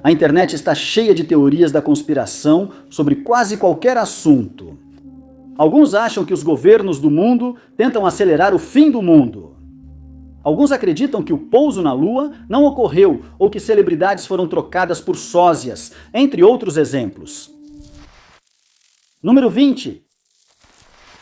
A internet está cheia de teorias da conspiração sobre quase qualquer assunto. Alguns acham que os governos do mundo tentam acelerar o fim do mundo. Alguns acreditam que o pouso na Lua não ocorreu ou que celebridades foram trocadas por sósias, entre outros exemplos. Número 20.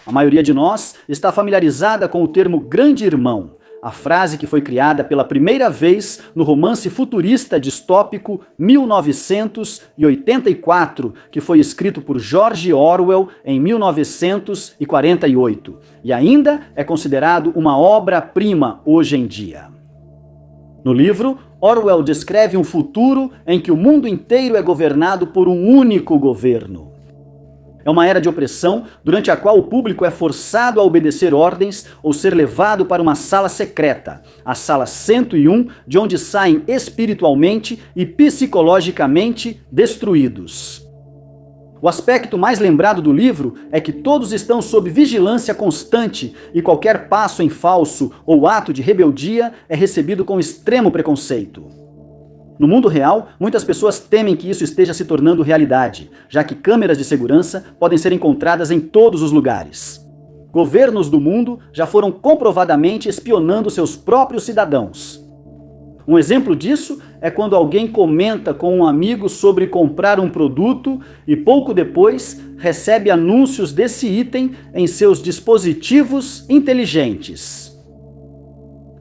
A maioria de nós está familiarizada com o termo Grande Irmão, a frase que foi criada pela primeira vez no romance futurista distópico 1984, que foi escrito por George Orwell em 1948, e ainda é considerado uma obra-prima hoje em dia. No livro, Orwell descreve um futuro em que o mundo inteiro é governado por um único governo. É uma era de opressão durante a qual o público é forçado a obedecer ordens ou ser levado para uma sala secreta, a Sala 101, de onde saem espiritualmente e psicologicamente destruídos. O aspecto mais lembrado do livro é que todos estão sob vigilância constante e qualquer passo em falso ou ato de rebeldia é recebido com extremo preconceito. No mundo real, muitas pessoas temem que isso esteja se tornando realidade, já que câmeras de segurança podem ser encontradas em todos os lugares. Governos do mundo já foram comprovadamente espionando seus próprios cidadãos. Um exemplo disso é quando alguém comenta com um amigo sobre comprar um produto e pouco depois recebe anúncios desse item em seus dispositivos inteligentes.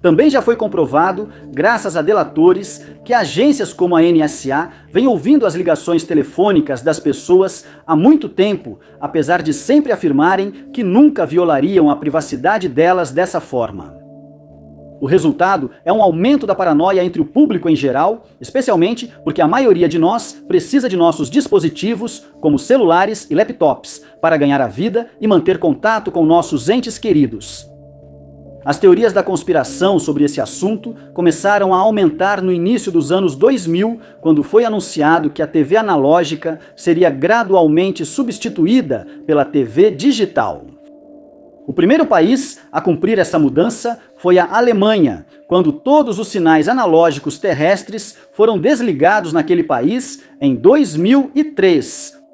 Também já foi comprovado, graças a delatores, que agências como a NSA vêm ouvindo as ligações telefônicas das pessoas há muito tempo, apesar de sempre afirmarem que nunca violariam a privacidade delas dessa forma. O resultado é um aumento da paranoia entre o público em geral, especialmente porque a maioria de nós precisa de nossos dispositivos, como celulares e laptops, para ganhar a vida e manter contato com nossos entes queridos. As teorias da conspiração sobre esse assunto começaram a aumentar no início dos anos 2000, quando foi anunciado que a TV analógica seria gradualmente substituída pela TV digital. O primeiro país a cumprir essa mudança foi a Alemanha, quando todos os sinais analógicos terrestres foram desligados naquele país em 2003.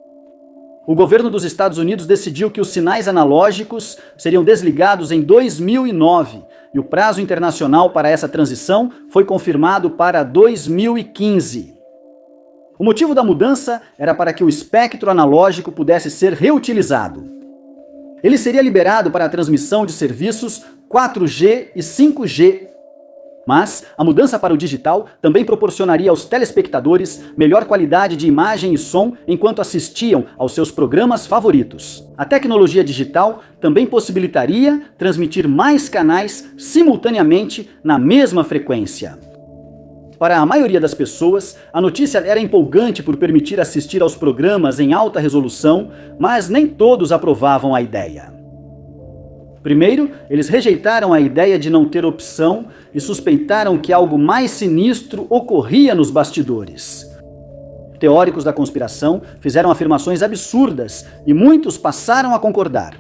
O governo dos Estados Unidos decidiu que os sinais analógicos seriam desligados em 2009 e o prazo internacional para essa transição foi confirmado para 2015. O motivo da mudança era para que o espectro analógico pudesse ser reutilizado. Ele seria liberado para a transmissão de serviços 4G e 5G. Mas a mudança para o digital também proporcionaria aos telespectadores melhor qualidade de imagem e som enquanto assistiam aos seus programas favoritos. A tecnologia digital também possibilitaria transmitir mais canais simultaneamente na mesma frequência. Para a maioria das pessoas, a notícia era empolgante por permitir assistir aos programas em alta resolução, mas nem todos aprovavam a ideia. Primeiro, eles rejeitaram a ideia de não ter opção e suspeitaram que algo mais sinistro ocorria nos bastidores. Teóricos da conspiração fizeram afirmações absurdas e muitos passaram a concordar.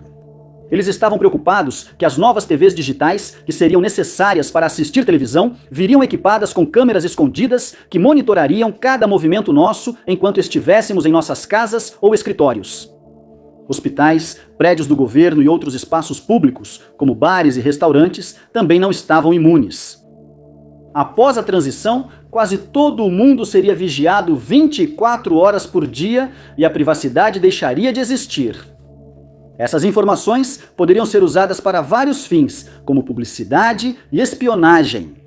Eles estavam preocupados que as novas TVs digitais, que seriam necessárias para assistir televisão, viriam equipadas com câmeras escondidas que monitorariam cada movimento nosso enquanto estivéssemos em nossas casas ou escritórios. Hospitais, prédios do governo e outros espaços públicos, como bares e restaurantes, também não estavam imunes. Após a transição, quase todo o mundo seria vigiado 24 horas por dia e a privacidade deixaria de existir. Essas informações poderiam ser usadas para vários fins, como publicidade e espionagem.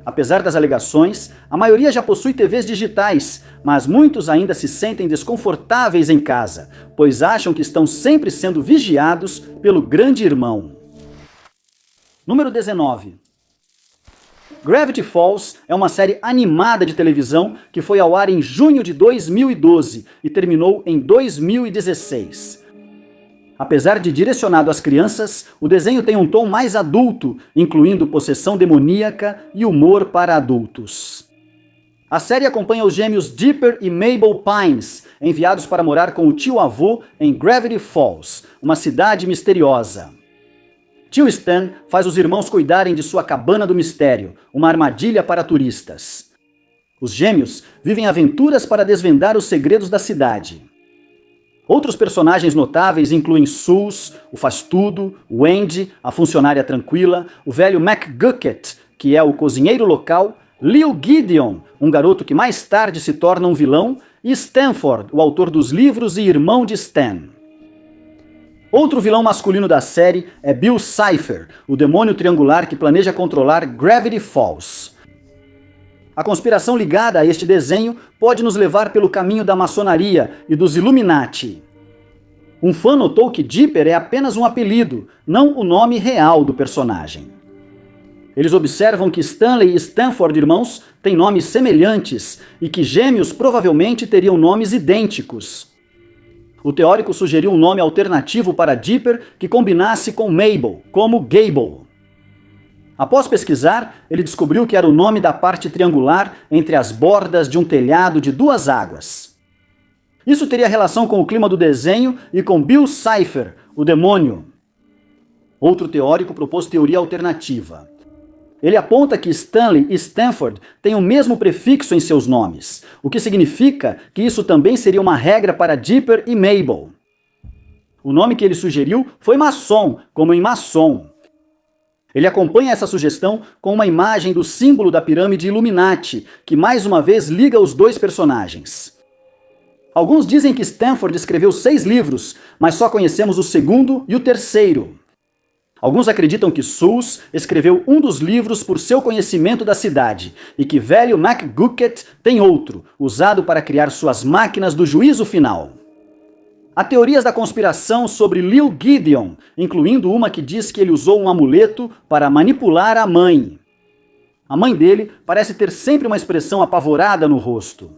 Apesar das alegações, a maioria já possui TVs digitais, mas muitos ainda se sentem desconfortáveis em casa, pois acham que estão sempre sendo vigiados pelo Grande Irmão. Número 19. Gravity Falls é uma série animada de televisão que foi ao ar em junho de 2012 e terminou em 2016. Apesar de direcionado às crianças, o desenho tem um tom mais adulto, incluindo possessão demoníaca e humor para adultos. A série acompanha os gêmeos Dipper e Mabel Pines, enviados para morar com o tio-avô em Gravity Falls, uma cidade misteriosa. Tio Stan faz os irmãos cuidarem de sua cabana do mistério, uma armadilha para turistas. Os gêmeos vivem aventuras para desvendar os segredos da cidade. Outros personagens notáveis incluem Sus, o faz-tudo, Wendy, a funcionária tranquila, o velho McGucket, que é o cozinheiro local, Leo Gideon, um garoto que mais tarde se torna um vilão, e Stanford, o autor dos livros e irmão de Stan. Outro vilão masculino da série é Bill Cipher, o demônio triangular que planeja controlar Gravity Falls. A conspiração ligada a este desenho pode nos levar pelo caminho da maçonaria e dos Illuminati. Um fã notou que Dipper é apenas um apelido, não o nome real do personagem. Eles observam que Stanley e Stanford irmãos têm nomes semelhantes e que gêmeos provavelmente teriam nomes idênticos. O teórico sugeriu um nome alternativo para Dipper que combinasse com Mabel, como Gable. Após pesquisar, ele descobriu que era o nome da parte triangular entre as bordas de um telhado de 2 águas. Isso teria relação com o clima do desenho e com Bill Cipher, o demônio. Outro teórico propôs teoria alternativa. Ele aponta que Stanley e Stanford têm o mesmo prefixo em seus nomes, o que significa que isso também seria uma regra para Dipper e Mabel. O nome que ele sugeriu foi maçom, como em maçom. Ele acompanha essa sugestão com uma imagem do símbolo da pirâmide Illuminati, que mais uma vez liga os 2 personagens. Alguns dizem que Stanford escreveu 6 livros, mas só conhecemos o 2º e o 3º. Alguns acreditam que Sus escreveu um dos livros por seu conhecimento da cidade, e que velho McGucket tem outro, usado para criar suas máquinas do juízo final. Há teorias da conspiração sobre Leo Gideon, incluindo uma que diz que ele usou um amuleto para manipular a mãe. A mãe dele parece ter sempre uma expressão apavorada no rosto.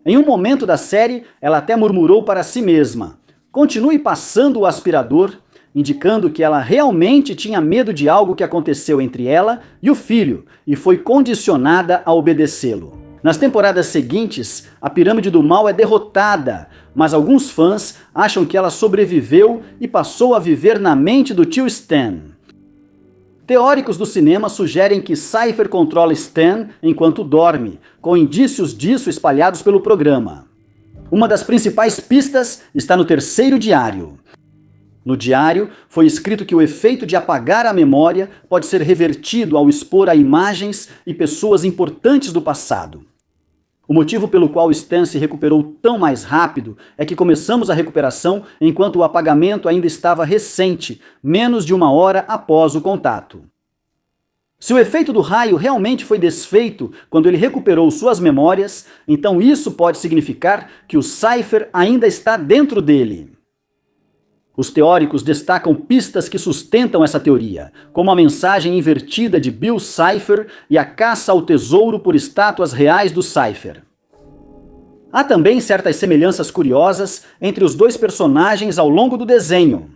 Em um momento da série, ela até murmurou para si mesma: "Continue passando o aspirador", indicando que ela realmente tinha medo de algo que aconteceu entre ela e o filho, e foi condicionada a obedecê-lo. Nas temporadas seguintes, a pirâmide do mal é derrotada, mas alguns fãs acham que ela sobreviveu e passou a viver na mente do tio Stan. Teóricos do cinema sugerem que Cipher controla Stan enquanto dorme, com indícios disso espalhados pelo programa. Uma das principais pistas está no 3º diário. No diário, foi escrito que o efeito de apagar a memória pode ser revertido ao expor a imagens e pessoas importantes do passado. O motivo pelo qual Stan se recuperou tão mais rápido é que começamos a recuperação enquanto o apagamento ainda estava recente, menos de 1 hora após o contato. Se o efeito do raio realmente foi desfeito quando ele recuperou suas memórias, então isso pode significar que o Cipher ainda está dentro dele. Os teóricos destacam pistas que sustentam essa teoria, como a mensagem invertida de Bill Cipher e a caça ao tesouro por estátuas reais do Cipher. Há também certas semelhanças curiosas entre os 2 personagens ao longo do desenho.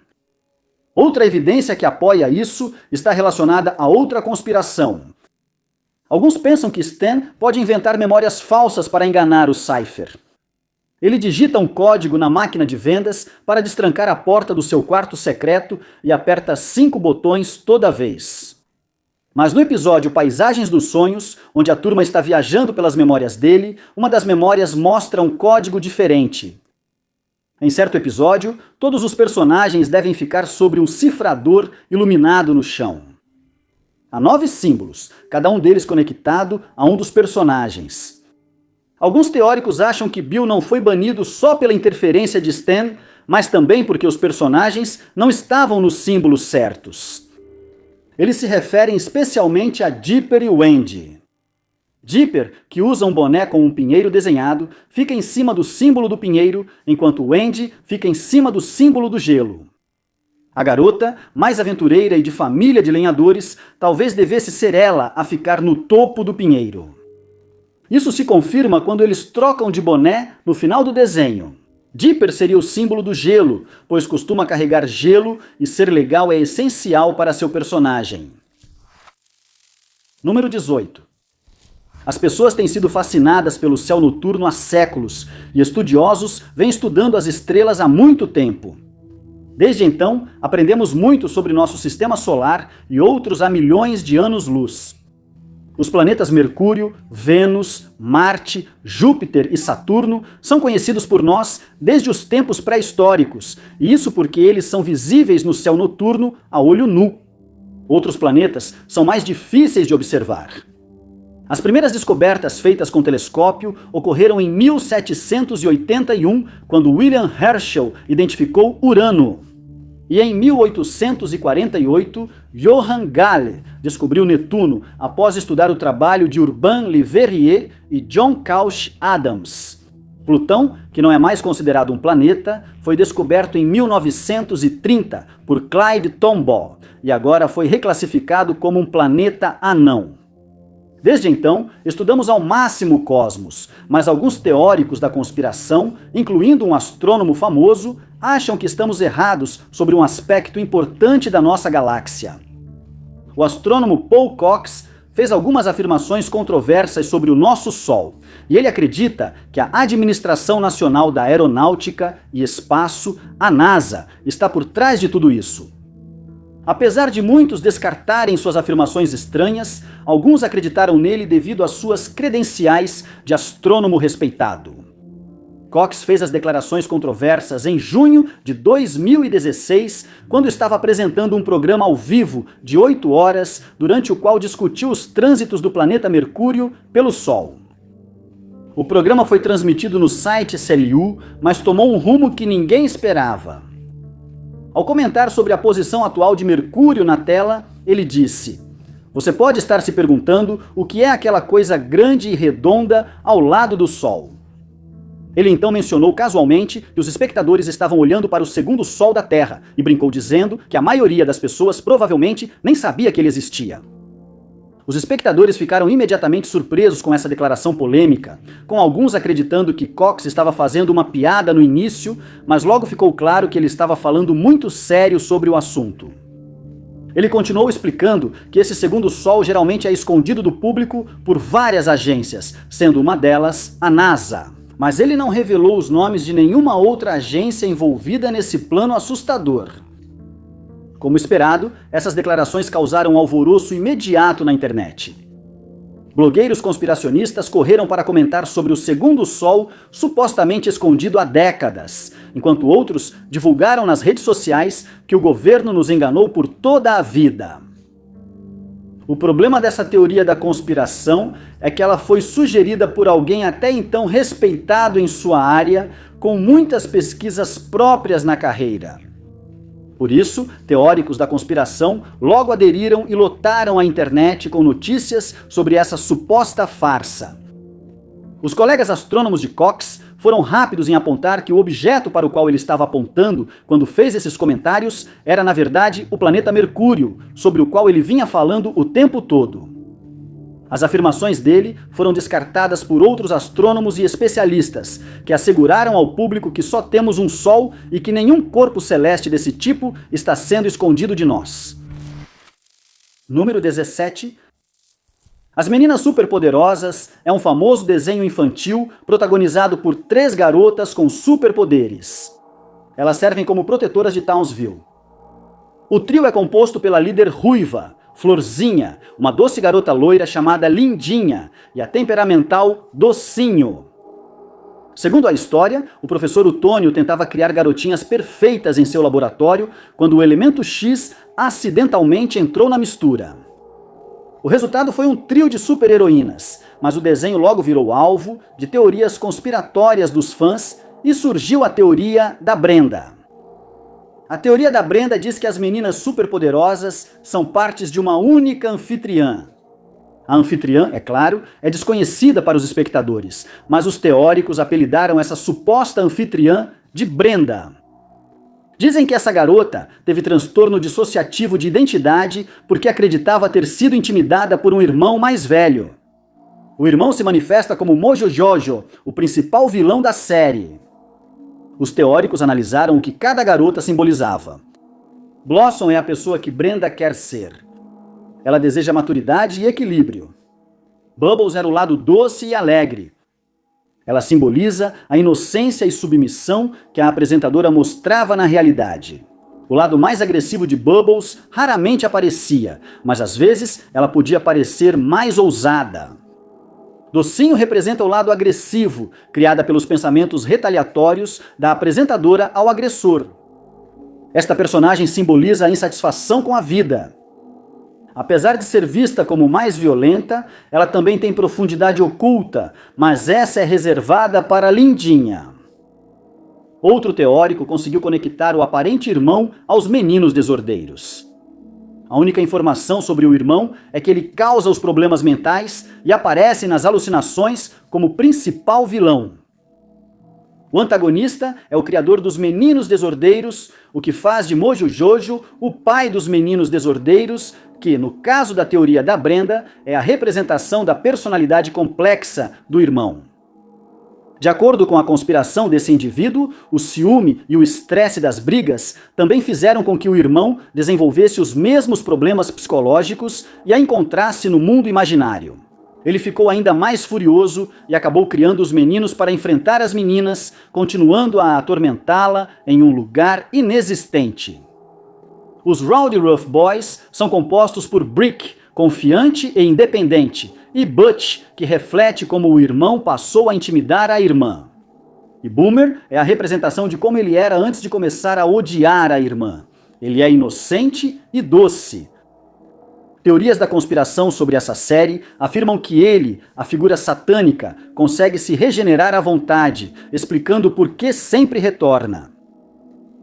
Outra evidência que apoia isso está relacionada a outra conspiração. Alguns pensam que Stan pode inventar memórias falsas para enganar o Cipher. Ele digita um código na máquina de vendas para destrancar a porta do seu quarto secreto e aperta 5 botões toda vez. Mas no episódio Paisagens dos Sonhos, onde a turma está viajando pelas memórias dele, uma das memórias mostra um código diferente. Em certo episódio, todos os personagens devem ficar sobre um cifrador iluminado no chão. Há 9 símbolos, cada um deles conectado a um dos personagens. Alguns teóricos acham que Bill não foi banido só pela interferência de Stan, mas também porque os personagens não estavam nos símbolos certos. Eles se referem especialmente a Dipper e Wendy. Dipper, que usa um boné com um pinheiro desenhado, fica em cima do símbolo do pinheiro, enquanto Wendy fica em cima do símbolo do gelo. A garota, mais aventureira e de família de lenhadores, talvez devesse ser ela a ficar no topo do pinheiro. Isso se confirma quando eles trocam de boné no final do desenho. Dipper seria o símbolo do gelo, pois costuma carregar gelo e ser legal é essencial para seu personagem. Número 18. As pessoas têm sido fascinadas pelo céu noturno há séculos, e estudiosos vêm estudando as estrelas há muito tempo. Desde então, aprendemos muito sobre nosso sistema solar e outros há milhões de anos-luz. Os planetas Mercúrio, Vênus, Marte, Júpiter e Saturno são conhecidos por nós desde os tempos pré-históricos, e isso porque eles são visíveis no céu noturno a olho nu. Outros planetas são mais difíceis de observar. As primeiras descobertas feitas com telescópio ocorreram em 1781, quando William Herschel identificou Urano. E em 1848, Johann Galle descobriu Netuno após estudar o trabalho de Urbain Le Verrier e John Couch Adams. Plutão, que não é mais considerado um planeta, foi descoberto em 1930 por Clyde Tombaugh e agora foi reclassificado como um planeta anão. Desde então, estudamos ao máximo o cosmos, mas alguns teóricos da conspiração, incluindo um astrônomo famoso, acham que estamos errados sobre um aspecto importante da nossa galáxia. O astrônomo Paul Cox fez algumas afirmações controversas sobre o nosso Sol, e ele acredita que a Administração Nacional da Aeronáutica e Espaço, a NASA, está por trás de tudo isso. Apesar de muitos descartarem suas afirmações estranhas, alguns acreditaram nele devido às suas credenciais de astrônomo respeitado. Cox fez as declarações controversas em junho de 2016, quando estava apresentando um programa ao vivo de 8 horas, durante o qual discutiu os trânsitos do planeta Mercúrio pelo Sol. O programa foi transmitido no site SLU, mas tomou um rumo que ninguém esperava. Ao comentar sobre a posição atual de Mercúrio na tela, ele disse: "Você pode estar se perguntando o que é aquela coisa grande e redonda ao lado do Sol." Ele então mencionou casualmente que os espectadores estavam olhando para o segundo Sol da Terra e brincou dizendo que a maioria das pessoas provavelmente nem sabia que ele existia. Os espectadores ficaram imediatamente surpresos com essa declaração polêmica, com alguns acreditando que Cox estava fazendo uma piada no início, mas logo ficou claro que ele estava falando muito sério sobre o assunto. Ele continuou explicando que esse segundo Sol geralmente é escondido do público por várias agências, sendo uma delas a NASA. Mas ele não revelou os nomes de nenhuma outra agência envolvida nesse plano assustador. Como esperado, essas declarações causaram um alvoroço imediato na internet. Blogueiros conspiracionistas correram para comentar sobre o segundo Sol supostamente escondido há décadas, enquanto outros divulgaram nas redes sociais que o governo nos enganou por toda a vida. O problema dessa teoria da conspiração é que ela foi sugerida por alguém até então respeitado em sua área, com muitas pesquisas próprias na carreira. Por isso, teóricos da conspiração logo aderiram e lotaram a internet com notícias sobre essa suposta farsa. Os colegas astrônomos de Cox foram rápidos em apontar que o objeto para o qual ele estava apontando quando fez esses comentários era, na verdade, o planeta Mercúrio, sobre o qual ele vinha falando o tempo todo. As afirmações dele foram descartadas por outros astrônomos e especialistas, que asseguraram ao público que só temos um Sol e que nenhum corpo celeste desse tipo está sendo escondido de nós. Número 17. As Meninas Superpoderosas é um famoso desenho infantil protagonizado por 3 garotas com superpoderes. Elas servem como protetoras de Townsville. O trio é composto pela líder ruiva, Florzinha, uma doce garota loira chamada Lindinha, e a temperamental Docinho. Segundo a história, o professor Utônio tentava criar garotinhas perfeitas em seu laboratório quando o elemento X acidentalmente entrou na mistura. O resultado foi um trio de super-heroínas, mas o desenho logo virou alvo de teorias conspiratórias dos fãs e surgiu a teoria da Brenda. A teoria da Brenda diz que as meninas superpoderosas são partes de uma única anfitriã. A anfitriã, é claro, é desconhecida para os espectadores, mas os teóricos apelidaram essa suposta anfitriã de Brenda. Dizem que essa garota teve transtorno dissociativo de identidade porque acreditava ter sido intimidada por um irmão mais velho. O irmão se manifesta como Mojo Jojo, o principal vilão da série. Os teóricos analisaram o que cada garota simbolizava. Blossom é a pessoa que Brenda quer ser. Ela deseja maturidade e equilíbrio. Bubbles era o lado doce e alegre. Ela simboliza a inocência e submissão que a apresentadora mostrava na realidade. O lado mais agressivo de Bubbles raramente aparecia, mas às vezes ela podia parecer mais ousada. Docinho representa o lado agressivo, criada pelos pensamentos retaliatórios da apresentadora ao agressor. Esta personagem simboliza a insatisfação com a vida. Apesar de ser vista como mais violenta, ela também tem profundidade oculta, mas essa é reservada para Lindinha. Outro teórico conseguiu conectar o aparente irmão aos meninos desordeiros. A única informação sobre o irmão é que ele causa os problemas mentais e aparece nas alucinações como principal vilão. O antagonista é o criador dos meninos desordeiros, o que faz de Mojo Jojo o pai dos meninos desordeiros, que, no caso da teoria da Brenda, é a representação da personalidade complexa do irmão. De acordo com a conspiração desse indivíduo, o ciúme e o estresse das brigas também fizeram com que o irmão desenvolvesse os mesmos problemas psicológicos e a encontrasse no mundo imaginário. Ele ficou ainda mais furioso e acabou criando os meninos para enfrentar as meninas, continuando a atormentá-la em um lugar inexistente. Os Rowdy Rough Boys são compostos por Brick, confiante e independente, e Butch, que reflete como o irmão passou a intimidar a irmã. E Boomer é a representação de como ele era antes de começar a odiar a irmã. Ele é inocente e doce. Teorias da conspiração sobre essa série afirmam que ele, a figura satânica, consegue se regenerar à vontade, explicando por que sempre retorna.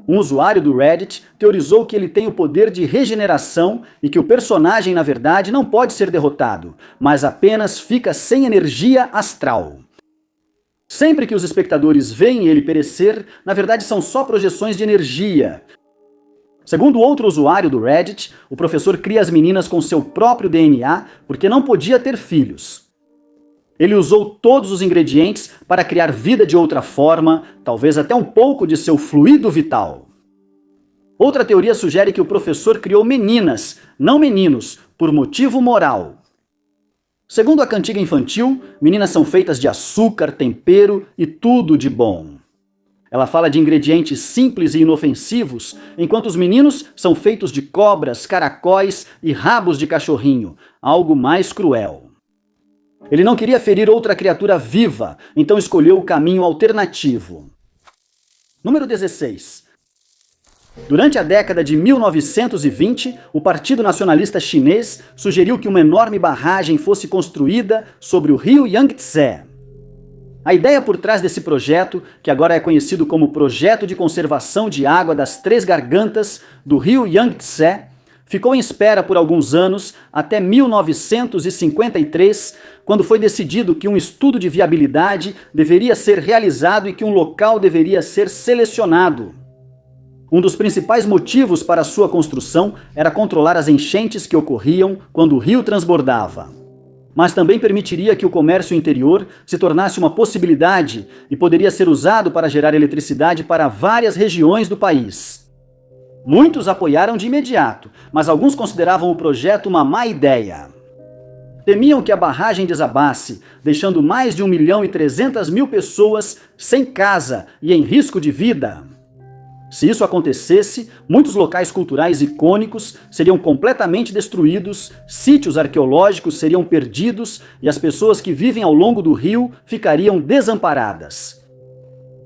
Um usuário do Reddit teorizou que ele tem o poder de regeneração e que o personagem, na verdade, não pode ser derrotado, mas apenas fica sem energia astral. Sempre que os espectadores veem ele perecer, na verdade são só projeções de energia. Segundo outro usuário do Reddit, o professor cria as meninas com seu próprio DNA porque não podia ter filhos. Ele usou todos os ingredientes para criar vida de outra forma, talvez até um pouco de seu fluido vital. Outra teoria sugere que o professor criou meninas, não meninos, por motivo moral. Segundo a cantiga infantil, meninas são feitas de açúcar, tempero e tudo de bom. Ela fala de ingredientes simples e inofensivos, enquanto os meninos são feitos de cobras, caracóis e rabos de cachorrinho, algo mais cruel. Ele não queria ferir outra criatura viva, então escolheu o caminho alternativo. Número 16. Durante a década de 1920, o Partido Nacionalista Chinês sugeriu que uma enorme barragem fosse construída sobre o rio Yangtze. A ideia por trás desse projeto, que agora é conhecido como Projeto de Conservação de Água das Três Gargantas do rio Yangtze, ficou em espera por alguns anos, até 1953, quando foi decidido que um estudo de viabilidade deveria ser realizado e que um local deveria ser selecionado. Um dos principais motivos para sua construção era controlar as enchentes que ocorriam quando o rio transbordava. Mas também permitiria que o comércio interior se tornasse uma possibilidade e poderia ser usado para gerar eletricidade para várias regiões do país. Muitos apoiaram de imediato, mas alguns consideravam o projeto uma má ideia. Temiam que a barragem desabasse, deixando mais de 1.300.000 pessoas sem casa e em risco de vida. Se isso acontecesse, muitos locais culturais icônicos seriam completamente destruídos, sítios arqueológicos seriam perdidos e as pessoas que vivem ao longo do rio ficariam desamparadas.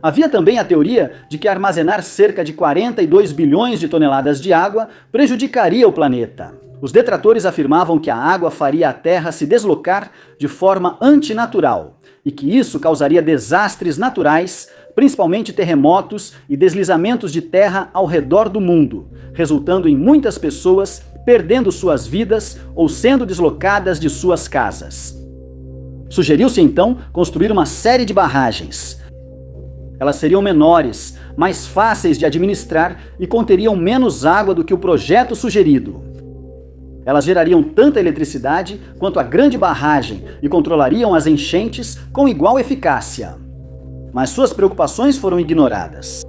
Havia também a teoria de que armazenar cerca de 42 bilhões de toneladas de água prejudicaria o planeta. Os detratores afirmavam que a água faria a Terra se deslocar de forma antinatural e que isso causaria desastres naturais, principalmente terremotos e deslizamentos de terra ao redor do mundo, resultando em muitas pessoas perdendo suas vidas ou sendo deslocadas de suas casas. Sugeriu-se então construir uma série de barragens. Elas seriam menores, mais fáceis de administrar e conteriam menos água do que o projeto sugerido. Elas gerariam tanta eletricidade quanto a grande barragem e controlariam as enchentes com igual eficácia. Mas suas preocupações foram ignoradas.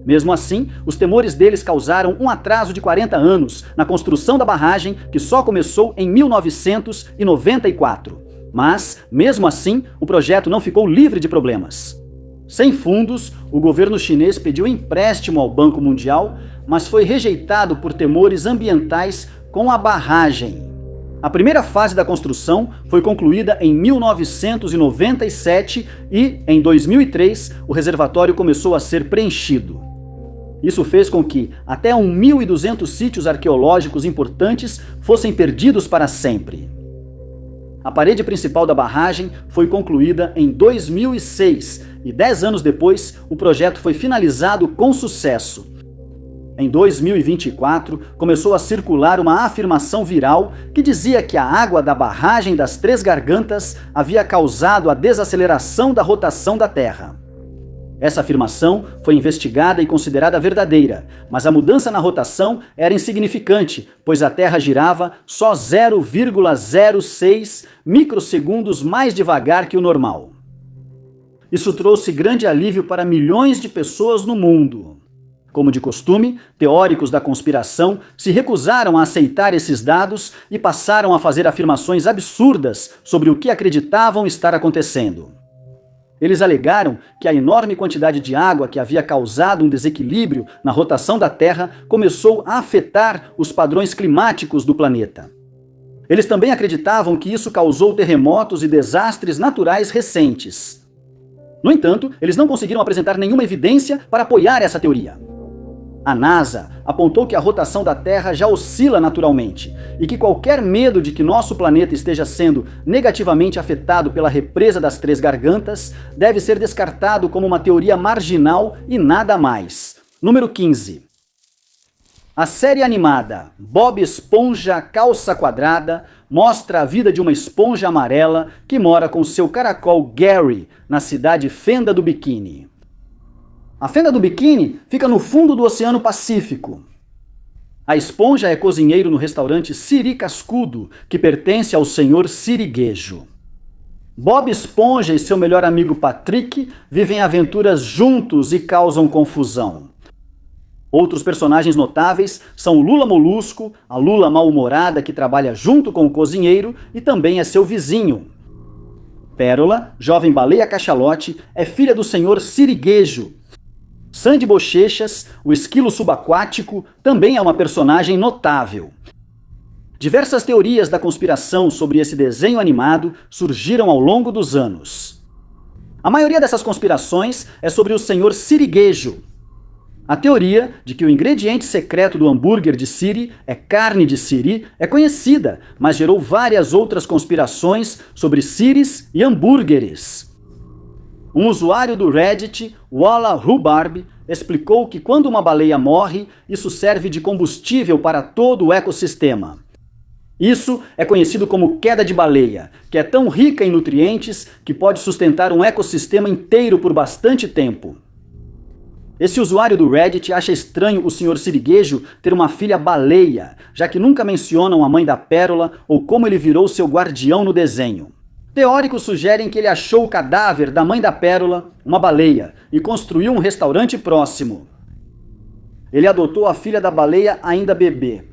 Mesmo assim, os temores deles causaram um atraso de 40 anos na construção da barragem, que só começou em 1994. Mas, mesmo assim, o projeto não ficou livre de problemas. Sem fundos, o governo chinês pediu empréstimo ao Banco Mundial, mas foi rejeitado por temores ambientais com a barragem. A primeira fase da construção foi concluída em 1997 e, em 2003, o reservatório começou a ser preenchido. Isso fez com que até 1.200 sítios arqueológicos importantes fossem perdidos para sempre. A parede principal da barragem foi concluída em 2006 e 10 anos depois o projeto foi finalizado com sucesso. Em 2024, começou a circular uma afirmação viral que dizia que a água da barragem das Três Gargantas havia causado a desaceleração da rotação da Terra. Essa afirmação foi investigada e considerada verdadeira, mas a mudança na rotação era insignificante, pois a Terra girava só 0,06 microsegundos mais devagar que o normal. Isso trouxe grande alívio para milhões de pessoas no mundo. Como de costume, teóricos da conspiração se recusaram a aceitar esses dados e passaram a fazer afirmações absurdas sobre o que acreditavam estar acontecendo. Eles alegaram que a enorme quantidade de água que havia causado um desequilíbrio na rotação da Terra começou a afetar os padrões climáticos do planeta. Eles também acreditavam que isso causou terremotos e desastres naturais recentes. No entanto, eles não conseguiram apresentar nenhuma evidência para apoiar essa teoria. A NASA apontou que a rotação da Terra já oscila naturalmente e que qualquer medo de que nosso planeta esteja sendo negativamente afetado pela represa das Três Gargantas deve ser descartado como uma teoria marginal e nada mais. Número 15. A série animada Bob Esponja Calça Quadrada mostra a vida de uma esponja amarela que mora com seu caracol Gary na cidade Fenda do Bikini. A Fenda do Bikini fica no fundo do Oceano Pacífico. A esponja é cozinheiro no restaurante Siri Cascudo, que pertence ao senhor Siriguejo. Bob Esponja e seu melhor amigo Patrick vivem aventuras juntos e causam confusão. Outros personagens notáveis são o Lula Molusco, a Lula mal-humorada que trabalha junto com o cozinheiro e também é seu vizinho. Pérola, jovem baleia cachalote, é filha do senhor Siriguejo. Sandy Bochechas, o esquilo subaquático, também é uma personagem notável. Diversas teorias da conspiração sobre esse desenho animado surgiram ao longo dos anos. A maioria dessas conspirações é sobre o senhor Siriguejo. A teoria de que o ingrediente secreto do hambúrguer de Siri é carne de Siri é conhecida, mas gerou várias outras conspirações sobre Siris e hambúrgueres. Um usuário do Reddit, Walla Rhubarb, explicou que quando uma baleia morre, isso serve de combustível para todo o ecossistema. Isso é conhecido como queda de baleia, que é tão rica em nutrientes que pode sustentar um ecossistema inteiro por bastante tempo. Esse usuário do Reddit acha estranho o Sr. Siriguejo ter uma filha baleia, já que nunca mencionam a mãe da Pérola ou como ele virou seu guardião no desenho. Teóricos sugerem que ele achou o cadáver da mãe da Pérola, uma baleia, e construiu um restaurante próximo. Ele adotou a filha da baleia ainda bebê.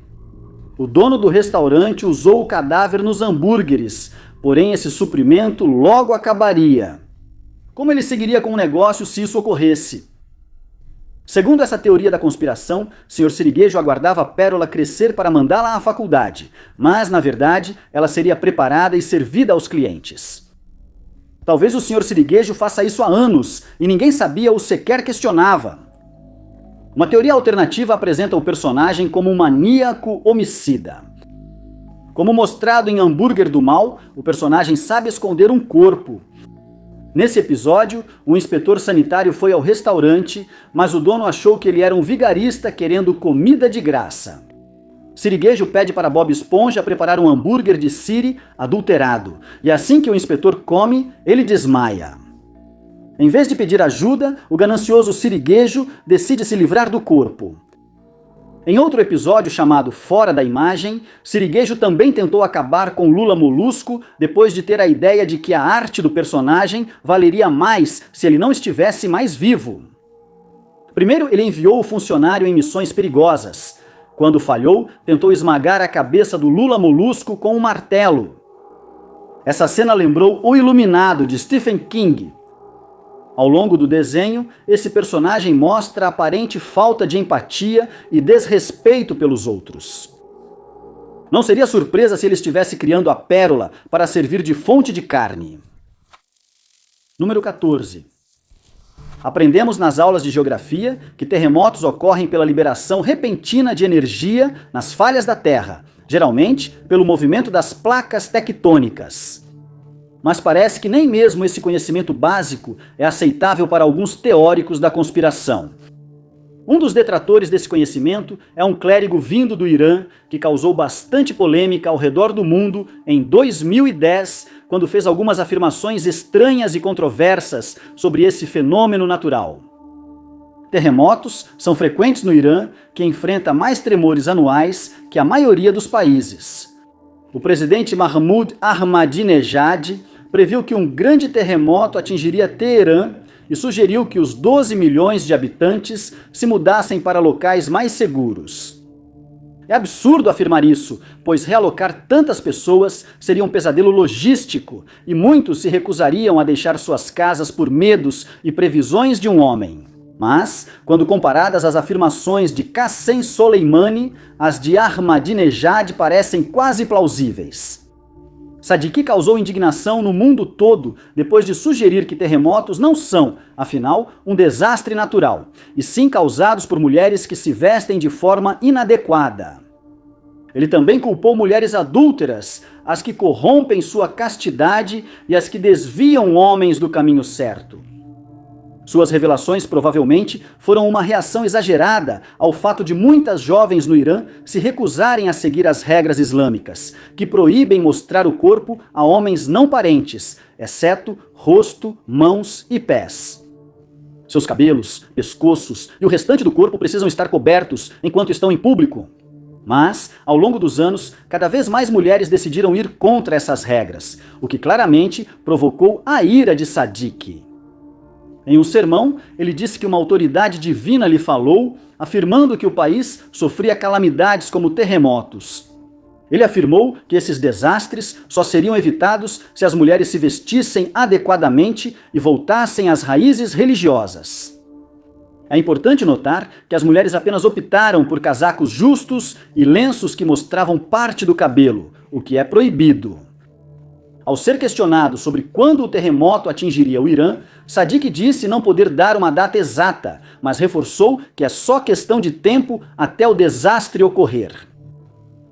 O dono do restaurante usou o cadáver nos hambúrgueres, porém esse suprimento logo acabaria. Como ele seguiria com o negócio se isso ocorresse? Segundo essa teoria da conspiração, Sr. Siriguejo aguardava a Pérola crescer para mandá-la à faculdade, mas, na verdade, ela seria preparada e servida aos clientes. Talvez o Sr. Siriguejo faça isso há anos e ninguém sabia ou sequer questionava. Uma teoria alternativa apresenta o personagem como um maníaco homicida. Como mostrado em Hambúrguer do Mal, o personagem sabe esconder um corpo. Nesse episódio, um inspetor sanitário foi ao restaurante, mas o dono achou que ele era um vigarista querendo comida de graça. Siriguejo pede para Bob Esponja preparar um hambúrguer de Siri adulterado, e assim que o inspetor come, ele desmaia. Em vez de pedir ajuda, o ganancioso Siriguejo decide se livrar do corpo. Em outro episódio chamado Fora da Imagem, Siriguejo também tentou acabar com Lula Molusco depois de ter a ideia de que a arte do personagem valeria mais se ele não estivesse mais vivo. Primeiro, ele enviou o funcionário em missões perigosas. Quando falhou, tentou esmagar a cabeça do Lula Molusco com um martelo. Essa cena lembrou O Iluminado, de Stephen King. Ao longo do desenho, esse personagem mostra aparente falta de empatia e desrespeito pelos outros. Não seria surpresa se ele estivesse criando a pérola para servir de fonte de carne. Número 14. Aprendemos nas aulas de geografia que terremotos ocorrem pela liberação repentina de energia nas falhas da Terra, geralmente pelo movimento das placas tectônicas. Mas parece que nem mesmo esse conhecimento básico é aceitável para alguns teóricos da conspiração. Um dos detratores desse conhecimento é um clérigo vindo do Irã que causou bastante polêmica ao redor do mundo em 2010, quando fez algumas afirmações estranhas e controversas sobre esse fenômeno natural. Terremotos são frequentes no Irã, que enfrenta mais tremores anuais que a maioria dos países. O presidente Mahmoud Ahmadinejad previu que um grande terremoto atingiria Teherã e sugeriu que os 12 milhões de habitantes se mudassem para locais mais seguros. É absurdo afirmar isso, pois realocar tantas pessoas seria um pesadelo logístico e muitos se recusariam a deixar suas casas por medos e previsões de um homem. Mas, quando comparadas às afirmações de Qassem Soleimani, as de Ahmadinejad parecem quase plausíveis. Sadiqi causou indignação no mundo todo depois de sugerir que terremotos não são, afinal, um desastre natural, e sim causados por mulheres que se vestem de forma inadequada. Ele também culpou mulheres adúlteras, as que corrompem sua castidade e as que desviam homens do caminho certo. Suas revelações provavelmente foram uma reação exagerada ao fato de muitas jovens no Irã se recusarem a seguir as regras islâmicas, que proíbem mostrar o corpo a homens não parentes, exceto rosto, mãos e pés. Seus cabelos, pescoços e o restante do corpo precisam estar cobertos enquanto estão em público. Mas, ao longo dos anos, cada vez mais mulheres decidiram ir contra essas regras, o que claramente provocou a ira de Sadiqi. Em um sermão, ele disse que uma autoridade divina lhe falou, afirmando que o país sofria calamidades como terremotos. Ele afirmou que esses desastres só seriam evitados se as mulheres se vestissem adequadamente e voltassem às raízes religiosas. É importante notar que as mulheres apenas optaram por casacos justos e lenços que mostravam parte do cabelo, o que é proibido. Ao ser questionado sobre quando o terremoto atingiria o Irã, Sadiqi disse não poder dar uma data exata, mas reforçou que é só questão de tempo até o desastre ocorrer.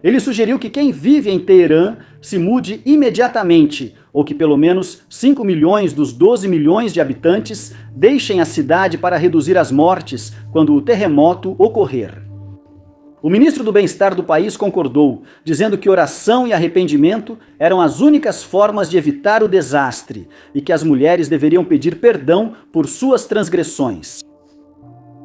Ele sugeriu que quem vive em Teherã se mude imediatamente, ou que pelo menos 5 milhões dos 12 milhões de habitantes deixem a cidade para reduzir as mortes quando o terremoto ocorrer. O ministro do Bem-Estar do país concordou, dizendo que oração e arrependimento eram as únicas formas de evitar o desastre e que as mulheres deveriam pedir perdão por suas transgressões.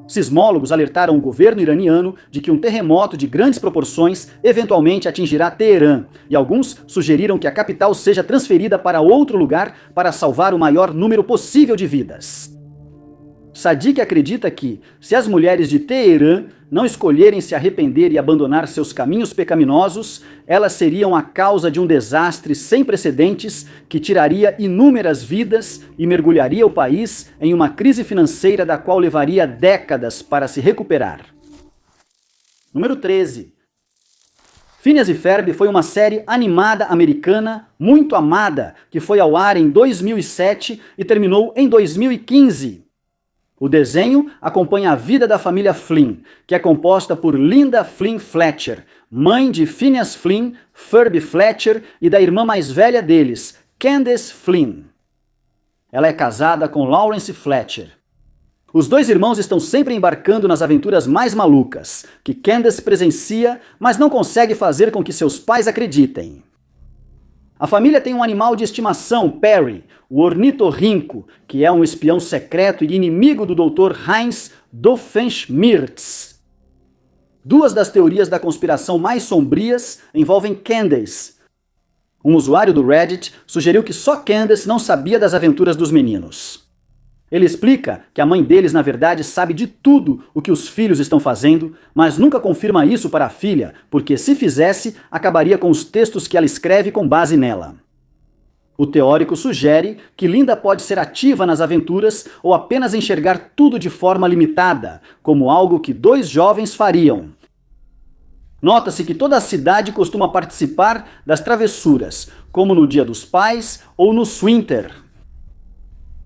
Sismólogos alertaram o governo iraniano de que um terremoto de grandes proporções eventualmente atingirá Teherã, e alguns sugeriram que a capital seja transferida para outro lugar para salvar o maior número possível de vidas. Sadiqi acredita que, se as mulheres de Teherã não escolherem se arrepender e abandonar seus caminhos pecaminosos, elas seriam a causa de um desastre sem precedentes que tiraria inúmeras vidas e mergulharia o país em uma crise financeira da qual levaria décadas para se recuperar. Número 13. Phineas e Ferb foi uma série animada americana muito amada que foi ao ar em 2007 e terminou em 2015. O desenho acompanha a vida da família Flynn, que é composta por Linda Flynn Fletcher, mãe de Phineas Flynn, Ferb Fletcher e da irmã mais velha deles, Candace Flynn. Ela é casada com Lawrence Fletcher. Os dois irmãos estão sempre embarcando nas aventuras mais malucas, que Candace presencia, mas não consegue fazer com que seus pais acreditem. A família tem um animal de estimação, Perry, o ornitorrinco, que é um espião secreto e inimigo do Dr. Heinz Doofenshmirtz. Duas das teorias da conspiração mais sombrias envolvem Candace. Um usuário do Reddit sugeriu que só Candace não sabia das aventuras dos meninos. Ele explica que a mãe deles, na verdade, sabe de tudo o que os filhos estão fazendo, mas nunca confirma isso para a filha, porque se fizesse, acabaria com os textos que ela escreve com base nela. O teórico sugere que Linda pode ser ativa nas aventuras ou apenas enxergar tudo de forma limitada, como algo que dois jovens fariam. Nota-se que toda a cidade costuma participar das travessuras, como no Dia dos Pais ou no Swinter.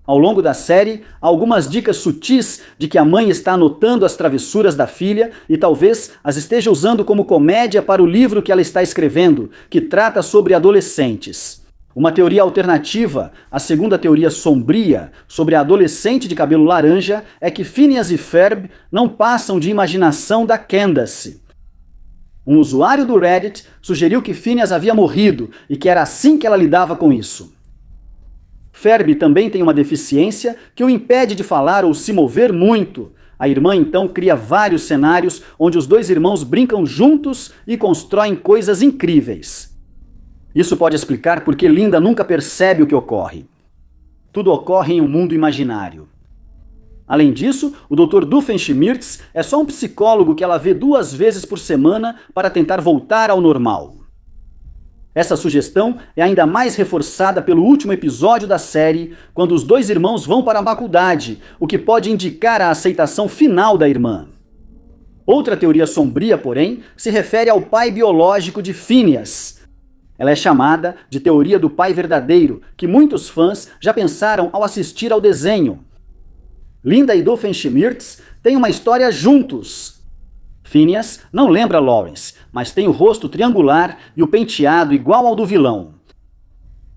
Ao longo da série, há algumas dicas sutis de que a mãe está anotando as travessuras da filha e talvez as esteja usando como comédia para o livro que ela está escrevendo, que trata sobre adolescentes. Uma teoria alternativa, a segunda teoria sombria, sobre a adolescente de cabelo laranja, é que Phineas e Ferb não passam de imaginação da Candace. Um usuário do Reddit sugeriu que Phineas havia morrido e que era assim que ela lidava com isso. Ferb também tem uma deficiência que o impede de falar ou se mover muito. A irmã então cria vários cenários onde os dois irmãos brincam juntos e constroem coisas incríveis. Isso pode explicar por que Linda nunca percebe o que ocorre. Tudo ocorre em um mundo imaginário. Além disso, o Dr. Doofenshmirtz é só um psicólogo que ela vê 2 vezes por semana para tentar voltar ao normal. Essa sugestão é ainda mais reforçada pelo último episódio da série, quando os dois irmãos vão para a faculdade, o que pode indicar a aceitação final da irmã. Outra teoria sombria, porém, se refere ao pai biológico de Phineas. Ela é chamada de teoria do pai verdadeiro, que muitos fãs já pensaram ao assistir ao desenho. Linda e Doofenshmirtz têm uma história juntos. Phineas não lembra Lawrence, mas tem o rosto triangular e o penteado igual ao do vilão.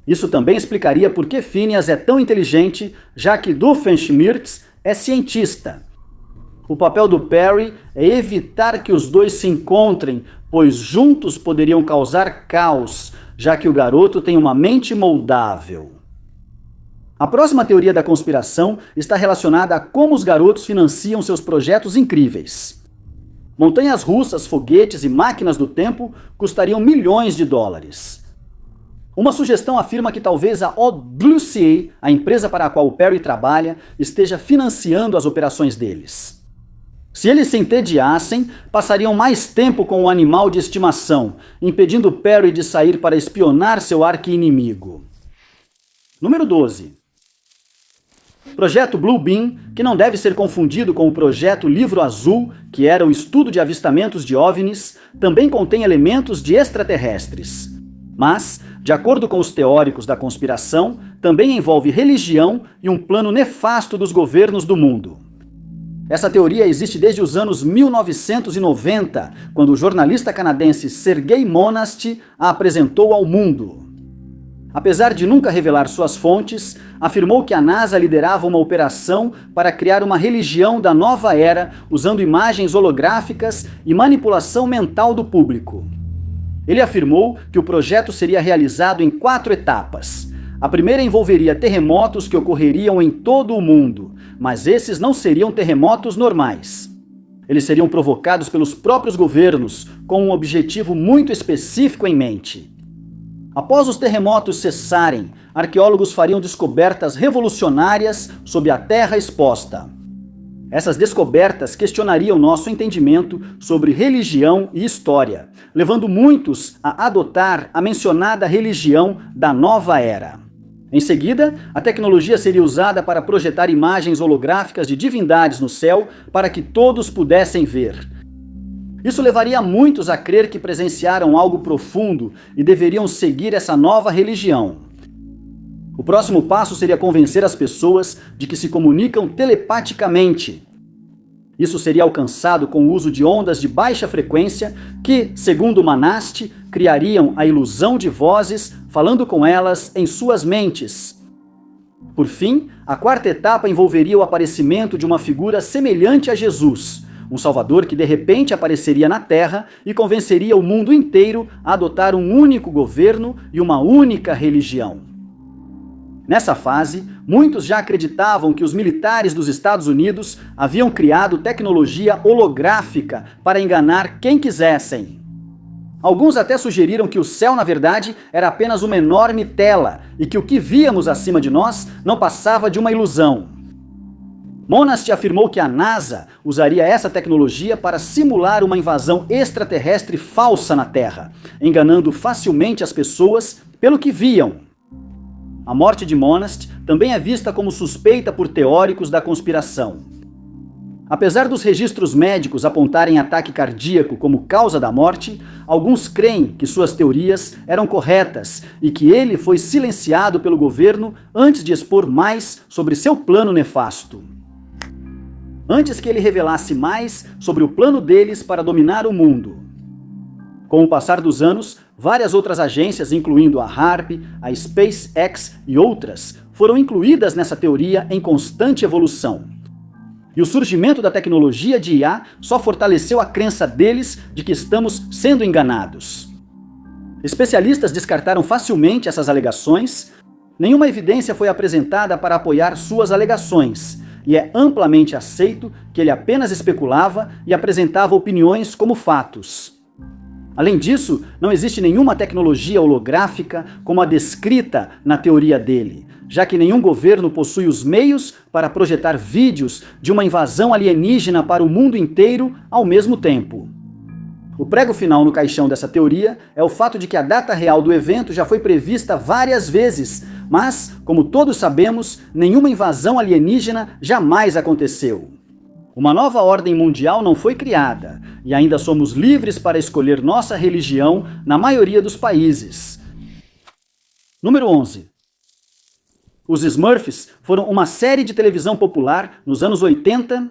Isso também explicaria por que Phineas é tão inteligente, já que Doofenshmirtz é cientista. O papel do Perry é evitar que os dois se encontrem, pois juntos poderiam causar caos, já que o garoto tem uma mente moldável. A próxima teoria da conspiração está relacionada a como os garotos financiam seus projetos incríveis. Montanhas russas, foguetes e máquinas do tempo custariam milhões de dólares. Uma sugestão afirma que talvez a WCA, a empresa para a qual o Perry trabalha, esteja financiando as operações deles. Se eles se entediassem, passariam mais tempo com o animal de estimação, impedindo Perry de sair para espionar seu arqui-inimigo. Número 12. Projeto Blue Beam, que não deve ser confundido com o Projeto Livro Azul, que era o estudo de avistamentos de OVNIs, também contém elementos de extraterrestres. Mas, de acordo com os teóricos da conspiração, também envolve religião e um plano nefasto dos governos do mundo. Essa teoria existe desde os anos 1990, quando o jornalista canadense Sergei Monast a apresentou ao mundo. Apesar de nunca revelar suas fontes, afirmou que a NASA liderava uma operação para criar uma religião da nova era usando imagens holográficas e manipulação mental do público. Ele afirmou que o projeto seria realizado em 4 etapas. A primeira envolveria terremotos que ocorreriam em todo o mundo, mas esses não seriam terremotos normais. Eles seriam provocados pelos próprios governos, com um objetivo muito específico em mente. Após os terremotos cessarem, arqueólogos fariam descobertas revolucionárias sobre a Terra exposta. Essas descobertas questionariam nosso entendimento sobre religião e história, levando muitos a adotar a mencionada religião da nova era. Em seguida, a tecnologia seria usada para projetar imagens holográficas de divindades no céu para que todos pudessem ver. Isso levaria muitos a crer que presenciaram algo profundo e deveriam seguir essa nova religião. O próximo passo seria convencer as pessoas de que se comunicam telepaticamente. Isso seria alcançado com o uso de ondas de baixa frequência que, segundo Monast, criariam a ilusão de vozes falando com elas em suas mentes. Por fim, a 4ª etapa envolveria o aparecimento de uma figura semelhante a Jesus, um salvador que de repente apareceria na Terra e convenceria o mundo inteiro a adotar um único governo e uma única religião. Nessa fase, muitos já acreditavam que os militares dos Estados Unidos haviam criado tecnologia holográfica para enganar quem quisessem. Alguns até sugeriram que o céu, na verdade, era apenas uma enorme tela e que o que víamos acima de nós não passava de uma ilusão. Monast afirmou que a NASA usaria essa tecnologia para simular uma invasão extraterrestre falsa na Terra, enganando facilmente as pessoas pelo que viam. A morte de Monast também é vista como suspeita por teóricos da conspiração. Apesar dos registros médicos apontarem ataque cardíaco como causa da morte, alguns creem que suas teorias eram corretas e que ele foi silenciado pelo governo antes de expor mais sobre seu plano nefasto. Antes que ele revelasse mais sobre o plano deles para dominar o mundo. Com o passar dos anos, várias outras agências, incluindo a HAARP, a SpaceX e outras, foram incluídas nessa teoria em constante evolução. E o surgimento da tecnologia de IA só fortaleceu a crença deles de que estamos sendo enganados. Especialistas descartaram facilmente essas alegações. Nenhuma evidência foi apresentada para apoiar suas alegações, e é amplamente aceito que ele apenas especulava e apresentava opiniões como fatos. Além disso, não existe nenhuma tecnologia holográfica como a descrita na teoria dele, já que nenhum governo possui os meios para projetar vídeos de uma invasão alienígena para o mundo inteiro ao mesmo tempo. O prego final no caixão dessa teoria é o fato de que a data real do evento já foi prevista várias vezes, mas, como todos sabemos, nenhuma invasão alienígena jamais aconteceu. Uma nova ordem mundial não foi criada, e ainda somos livres para escolher nossa religião na maioria dos países. Número 11. Os Smurfs foram uma série de televisão popular nos anos 80.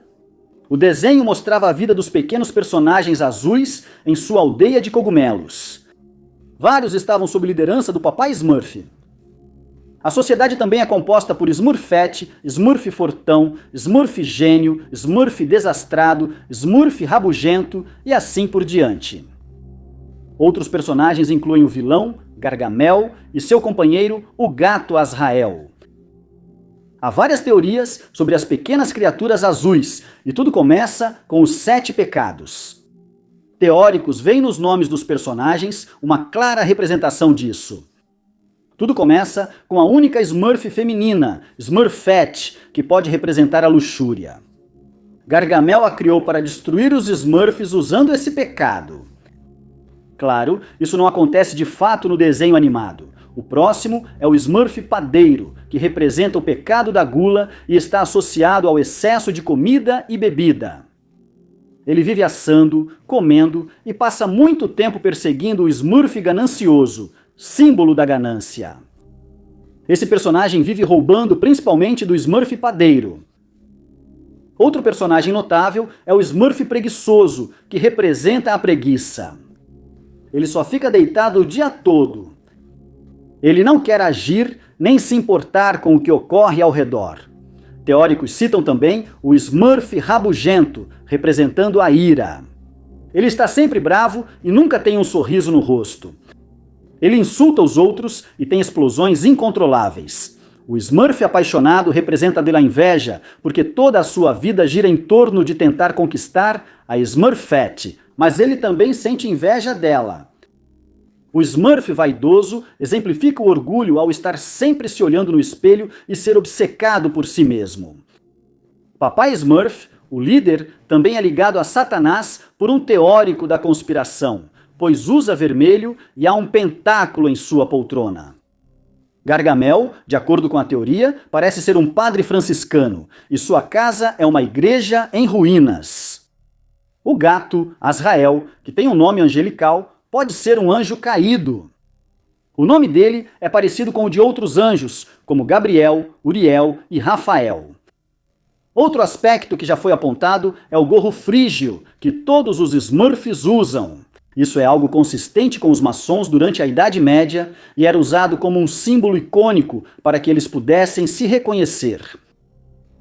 O desenho mostrava a vida dos pequenos personagens azuis em sua aldeia de cogumelos. Vários estavam sob liderança do Papai Smurf. A sociedade também é composta por Smurfette, Smurf fortão, Smurf gênio, Smurf desastrado, Smurf rabugento e assim por diante. Outros personagens incluem o vilão, Gargamel, e seu companheiro, o gato Azrael. Há várias teorias sobre as pequenas criaturas azuis, e tudo começa com os 7 pecados. Teóricos veem nos nomes dos personagens uma clara representação disso. Tudo começa com a única Smurf feminina, Smurfette, que pode representar a luxúria. Gargamel a criou para destruir os Smurfs usando esse pecado. Claro, isso não acontece de fato no desenho animado. O próximo é o Smurf padeiro, que representa o pecado da gula e está associado ao excesso de comida e bebida. Ele vive assando, comendo e passa muito tempo perseguindo o Smurf ganancioso, símbolo da ganância. Esse personagem vive roubando principalmente do Smurf padeiro. Outro personagem notável é o Smurf preguiçoso, que representa a preguiça. Ele só fica deitado o dia todo. Ele não quer agir nem se importar com o que ocorre ao redor. Teóricos citam também o Smurf rabugento, representando a ira. Ele está sempre bravo e nunca tem um sorriso no rosto. Ele insulta os outros e tem explosões incontroláveis. O Smurf apaixonado representa a inveja, porque toda a sua vida gira em torno de tentar conquistar a Smurfette, mas ele também sente inveja dela. O Smurf vaidoso exemplifica o orgulho ao estar sempre se olhando no espelho e ser obcecado por si mesmo. Papai Smurf, o líder, também é ligado a Satanás por um teórico da conspiração, pois usa vermelho e há um pentáculo em sua poltrona. Gargamel, de acordo com a teoria, parece ser um padre franciscano, e sua casa é uma igreja em ruínas. O gato, Azrael, que tem um nome angelical, pode ser um anjo caído. O nome dele é parecido com o de outros anjos, como Gabriel, Uriel e Rafael. Outro aspecto que já foi apontado é o gorro frígio, que todos os Smurfs usam. Isso é algo consistente com os maçons durante a Idade Média e era usado como um símbolo icônico para que eles pudessem se reconhecer.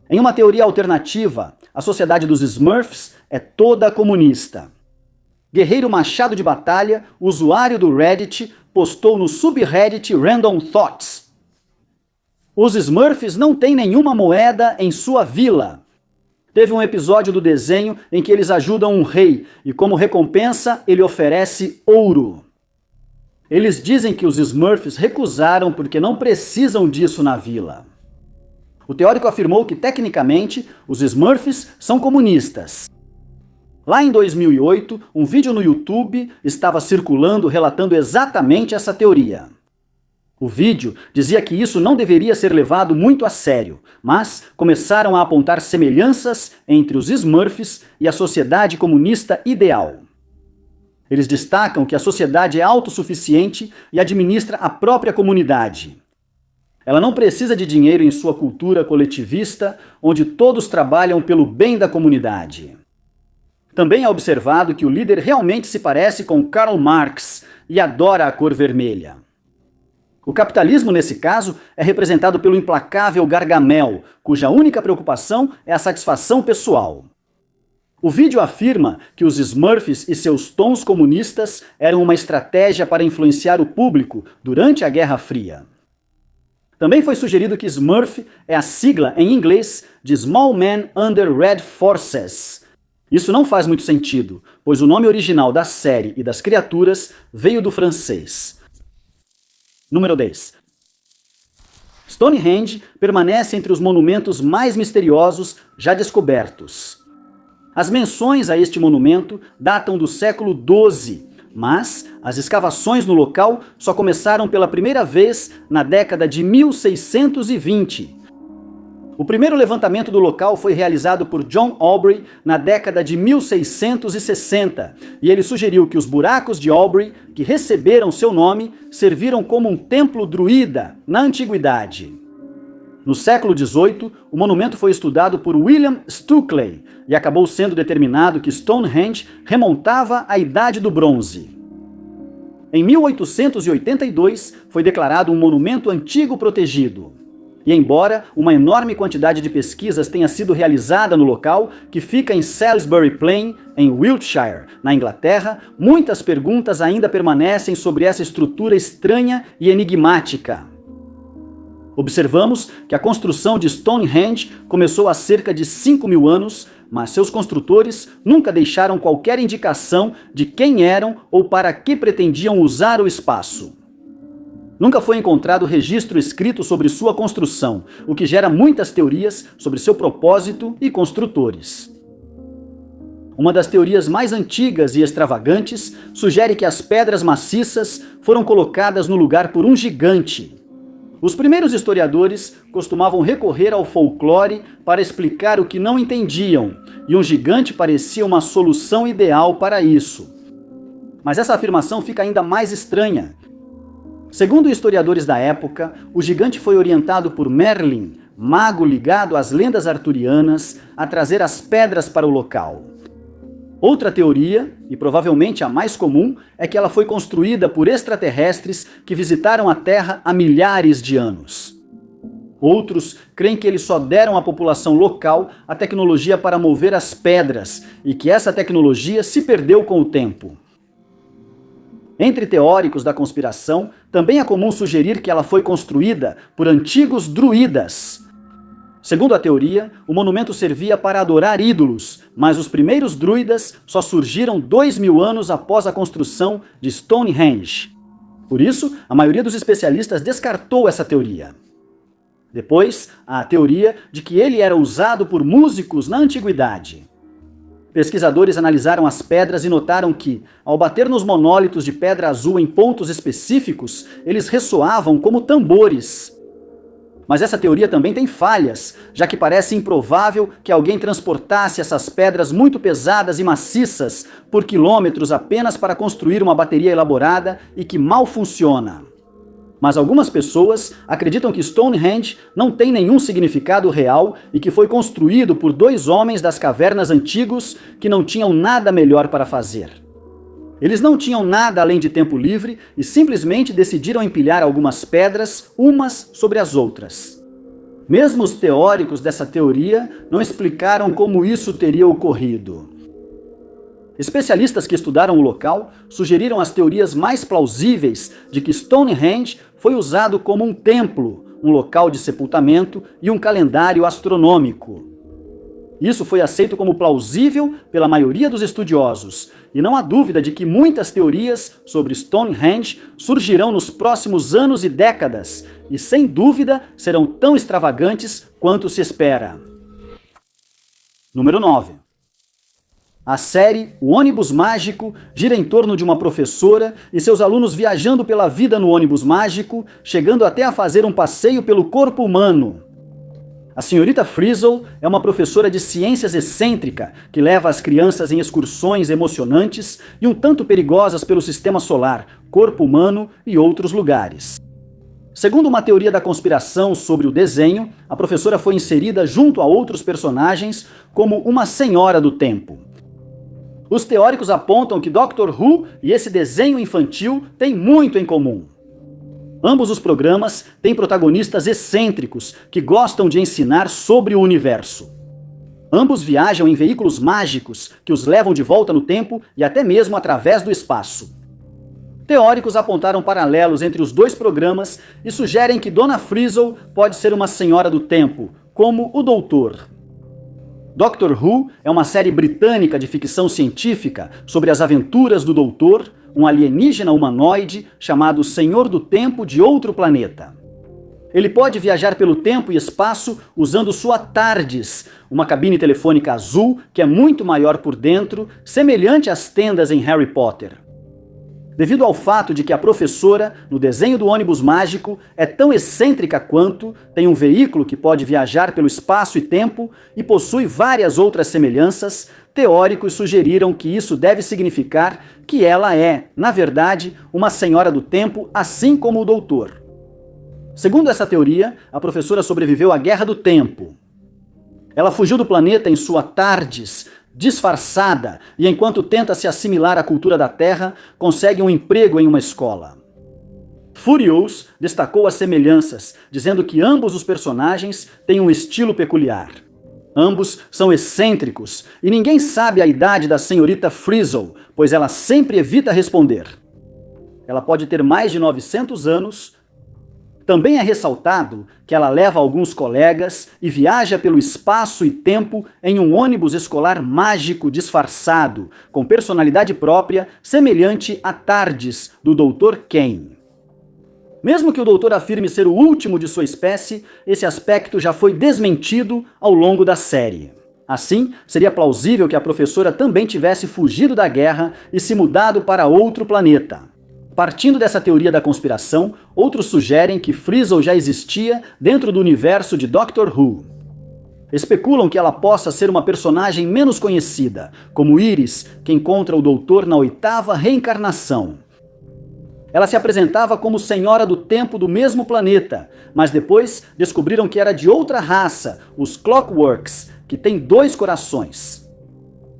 Em uma teoria alternativa, a sociedade dos Smurfs é toda comunista. Guerreiro Machado de Batalha, usuário do Reddit, postou no subreddit Random Thoughts. Os Smurfs não têm nenhuma moeda em sua vila. Teve um episódio do desenho em que eles ajudam um rei e, como recompensa, ele oferece ouro. Eles dizem que os Smurfs recusaram porque não precisam disso na vila. O teórico afirmou que, tecnicamente, os Smurfs são comunistas. Lá em 2008, um vídeo no YouTube estava circulando relatando exatamente essa teoria. O vídeo dizia que isso não deveria ser levado muito a sério, mas começaram a apontar semelhanças entre os Smurfs e a sociedade comunista ideal. Eles destacam que a sociedade é autossuficiente e administra a própria comunidade. Ela não precisa de dinheiro em sua cultura coletivista, onde todos trabalham pelo bem da comunidade. Também é observado que o líder realmente se parece com Karl Marx e adora a cor vermelha. O capitalismo, nesse caso, é representado pelo implacável Gargamel, cuja única preocupação é a satisfação pessoal. O vídeo afirma que os Smurfs e seus tons comunistas eram uma estratégia para influenciar o público durante a Guerra Fria. Também foi sugerido que Smurf é a sigla, em inglês, de Small Men Under Red Forces. Isso não faz muito sentido, pois o nome original da série e das criaturas veio do francês. Número 10. Stonehenge permanece entre os monumentos mais misteriosos já descobertos. As menções a este monumento datam do século XII, mas as escavações no local só começaram pela primeira vez na década de 1620. O primeiro levantamento do local foi realizado por John Aubrey na década de 1660, e ele sugeriu que os buracos de Aubrey, que receberam seu nome, serviram como um templo druida na antiguidade. No século XVIII, o monumento foi estudado por William Stukeley e acabou sendo determinado que Stonehenge remontava à Idade do Bronze. Em 1882, foi declarado um monumento antigo protegido. E embora uma enorme quantidade de pesquisas tenha sido realizada no local, que fica em Salisbury Plain, em Wiltshire, na Inglaterra, muitas perguntas ainda permanecem sobre essa estrutura estranha e enigmática. Observamos que a construção de Stonehenge começou há cerca de 5.000 anos, mas seus construtores nunca deixaram qualquer indicação de quem eram ou para que pretendiam usar o espaço. Nunca foi encontrado registro escrito sobre sua construção, o que gera muitas teorias sobre seu propósito e construtores. Uma das teorias mais antigas e extravagantes sugere que as pedras maciças foram colocadas no lugar por um gigante. Os primeiros historiadores costumavam recorrer ao folclore para explicar o que não entendiam, e um gigante parecia uma solução ideal para isso. Mas essa afirmação fica ainda mais estranha. Segundo historiadores da época, o gigante foi orientado por Merlin, mago ligado às lendas arturianas, a trazer as pedras para o local. Outra teoria, e provavelmente a mais comum, é que ela foi construída por extraterrestres que visitaram a Terra há milhares de anos. Outros creem que eles só deram à população local a tecnologia para mover as pedras e que essa tecnologia se perdeu com o tempo. Entre teóricos da conspiração, também é comum sugerir que ela foi construída por antigos druidas. Segundo a teoria, o monumento servia para adorar ídolos, mas os primeiros druidas só surgiram 2.000 anos após a construção de Stonehenge. Por isso, a maioria dos especialistas descartou essa teoria. Depois, há a teoria de que ele era usado por músicos na antiguidade. Pesquisadores analisaram as pedras e notaram que, ao bater nos monólitos de pedra azul em pontos específicos, eles ressoavam como tambores. Mas essa teoria também tem falhas, já que parece improvável que alguém transportasse essas pedras muito pesadas e maciças por quilômetros apenas para construir uma bateria elaborada e que mal funciona. Mas algumas pessoas acreditam que Stonehenge não tem nenhum significado real e que foi construído por 2 homens das cavernas antigos que não tinham nada melhor para fazer. Eles não tinham nada além de tempo livre e simplesmente decidiram empilhar algumas pedras, umas sobre as outras. Mesmo os teóricos dessa teoria não explicaram como isso teria ocorrido. Especialistas que estudaram o local sugeriram as teorias mais plausíveis de que Stonehenge foi usado como um templo, um local de sepultamento e um calendário astronômico. Isso foi aceito como plausível pela maioria dos estudiosos, e não há dúvida de que muitas teorias sobre Stonehenge surgirão nos próximos anos e décadas, e sem dúvida serão tão extravagantes quanto se espera. Número 9. A série O Ônibus Mágico gira em torno de uma professora e seus alunos viajando pela vida no ônibus mágico, chegando até a fazer um passeio pelo corpo humano. A senhorita Frizzle é uma professora de ciências excêntrica que leva as crianças em excursões emocionantes e um tanto perigosas pelo sistema solar, corpo humano e outros lugares. Segundo uma teoria da conspiração sobre o desenho, a professora foi inserida junto a outros personagens como uma senhora do tempo. Os teóricos apontam que Doctor Who e esse desenho infantil têm muito em comum. Ambos os programas têm protagonistas excêntricos que gostam de ensinar sobre o universo. Ambos viajam em veículos mágicos que os levam de volta no tempo e até mesmo através do espaço. Teóricos apontaram paralelos entre os dois programas e sugerem que Dona Frizzle pode ser uma senhora do tempo, como o Doutor. Doctor Who é uma série britânica de ficção científica sobre as aventuras do Doutor, um alienígena humanoide chamado Senhor do Tempo de outro planeta. Ele pode viajar pelo tempo e espaço usando sua TARDIS, uma cabine telefônica azul que é muito maior por dentro, semelhante às tendas em Harry Potter. Devido ao fato de que a professora, no desenho do ônibus mágico, é tão excêntrica quanto, tem um veículo que pode viajar pelo espaço e tempo e possui várias outras semelhanças, teóricos sugeriram que isso deve significar que ela é, na verdade, uma senhora do tempo, assim como o Doutor. Segundo essa teoria, a professora sobreviveu à Guerra do Tempo. Ela fugiu do planeta em sua TARDIS, disfarçada, e enquanto tenta se assimilar à cultura da Terra, consegue um emprego em uma escola. Furious destacou as semelhanças, dizendo que ambos os personagens têm um estilo peculiar. Ambos são excêntricos, e ninguém sabe a idade da senhorita Frizzle, pois ela sempre evita responder. Ela pode ter mais de 900 anos. Também é ressaltado que ela leva alguns colegas e viaja pelo espaço e tempo em um ônibus escolar mágico disfarçado, com personalidade própria, semelhante à TARDIS do Dr. Kane. Mesmo que o doutor afirme ser o último de sua espécie, esse aspecto já foi desmentido ao longo da série. Assim, seria plausível que a professora também tivesse fugido da guerra e se mudado para outro planeta. Partindo dessa teoria da conspiração, outros sugerem que Frizzle já existia dentro do universo de Doctor Who. Especulam que ela possa ser uma personagem menos conhecida, como Iris, que encontra o Doutor na 8ª reencarnação. Ela se apresentava como Senhora do Tempo do mesmo planeta, mas depois descobriram que era de outra raça, os Clockworks, que têm 2 corações.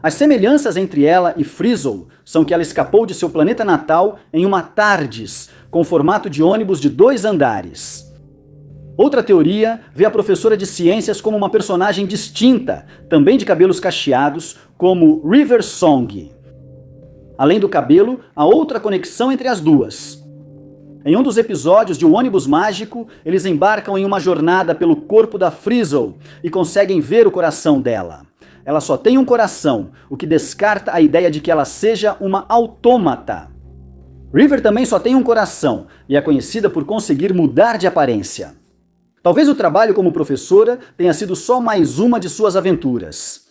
As semelhanças entre ela e Frizzle são que ela escapou de seu planeta natal em uma TARDIS, com formato de ônibus de 2 andares. Outra teoria vê a professora de ciências como uma personagem distinta, também de cabelos cacheados, como River Song. Além do cabelo, há outra conexão entre as duas. Em um dos episódios de Um Ônibus Mágico, eles embarcam em uma jornada pelo corpo da Frizzle e conseguem ver o coração dela. Ela só tem um coração, o que descarta a ideia de que ela seja uma autômata. River também só tem um coração e é conhecida por conseguir mudar de aparência. Talvez o trabalho como professora tenha sido só mais uma de suas aventuras.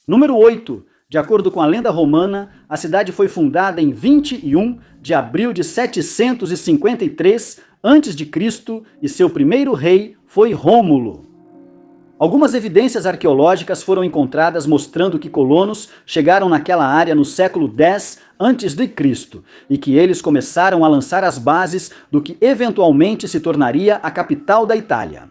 Número 8. De acordo com a lenda romana, a cidade foi fundada em 21 de abril de 753 a.C. e seu primeiro rei foi Rômulo. Algumas evidências arqueológicas foram encontradas mostrando que colonos chegaram naquela área no século X a.C. e que eles começaram a lançar as bases do que eventualmente se tornaria a capital da Itália.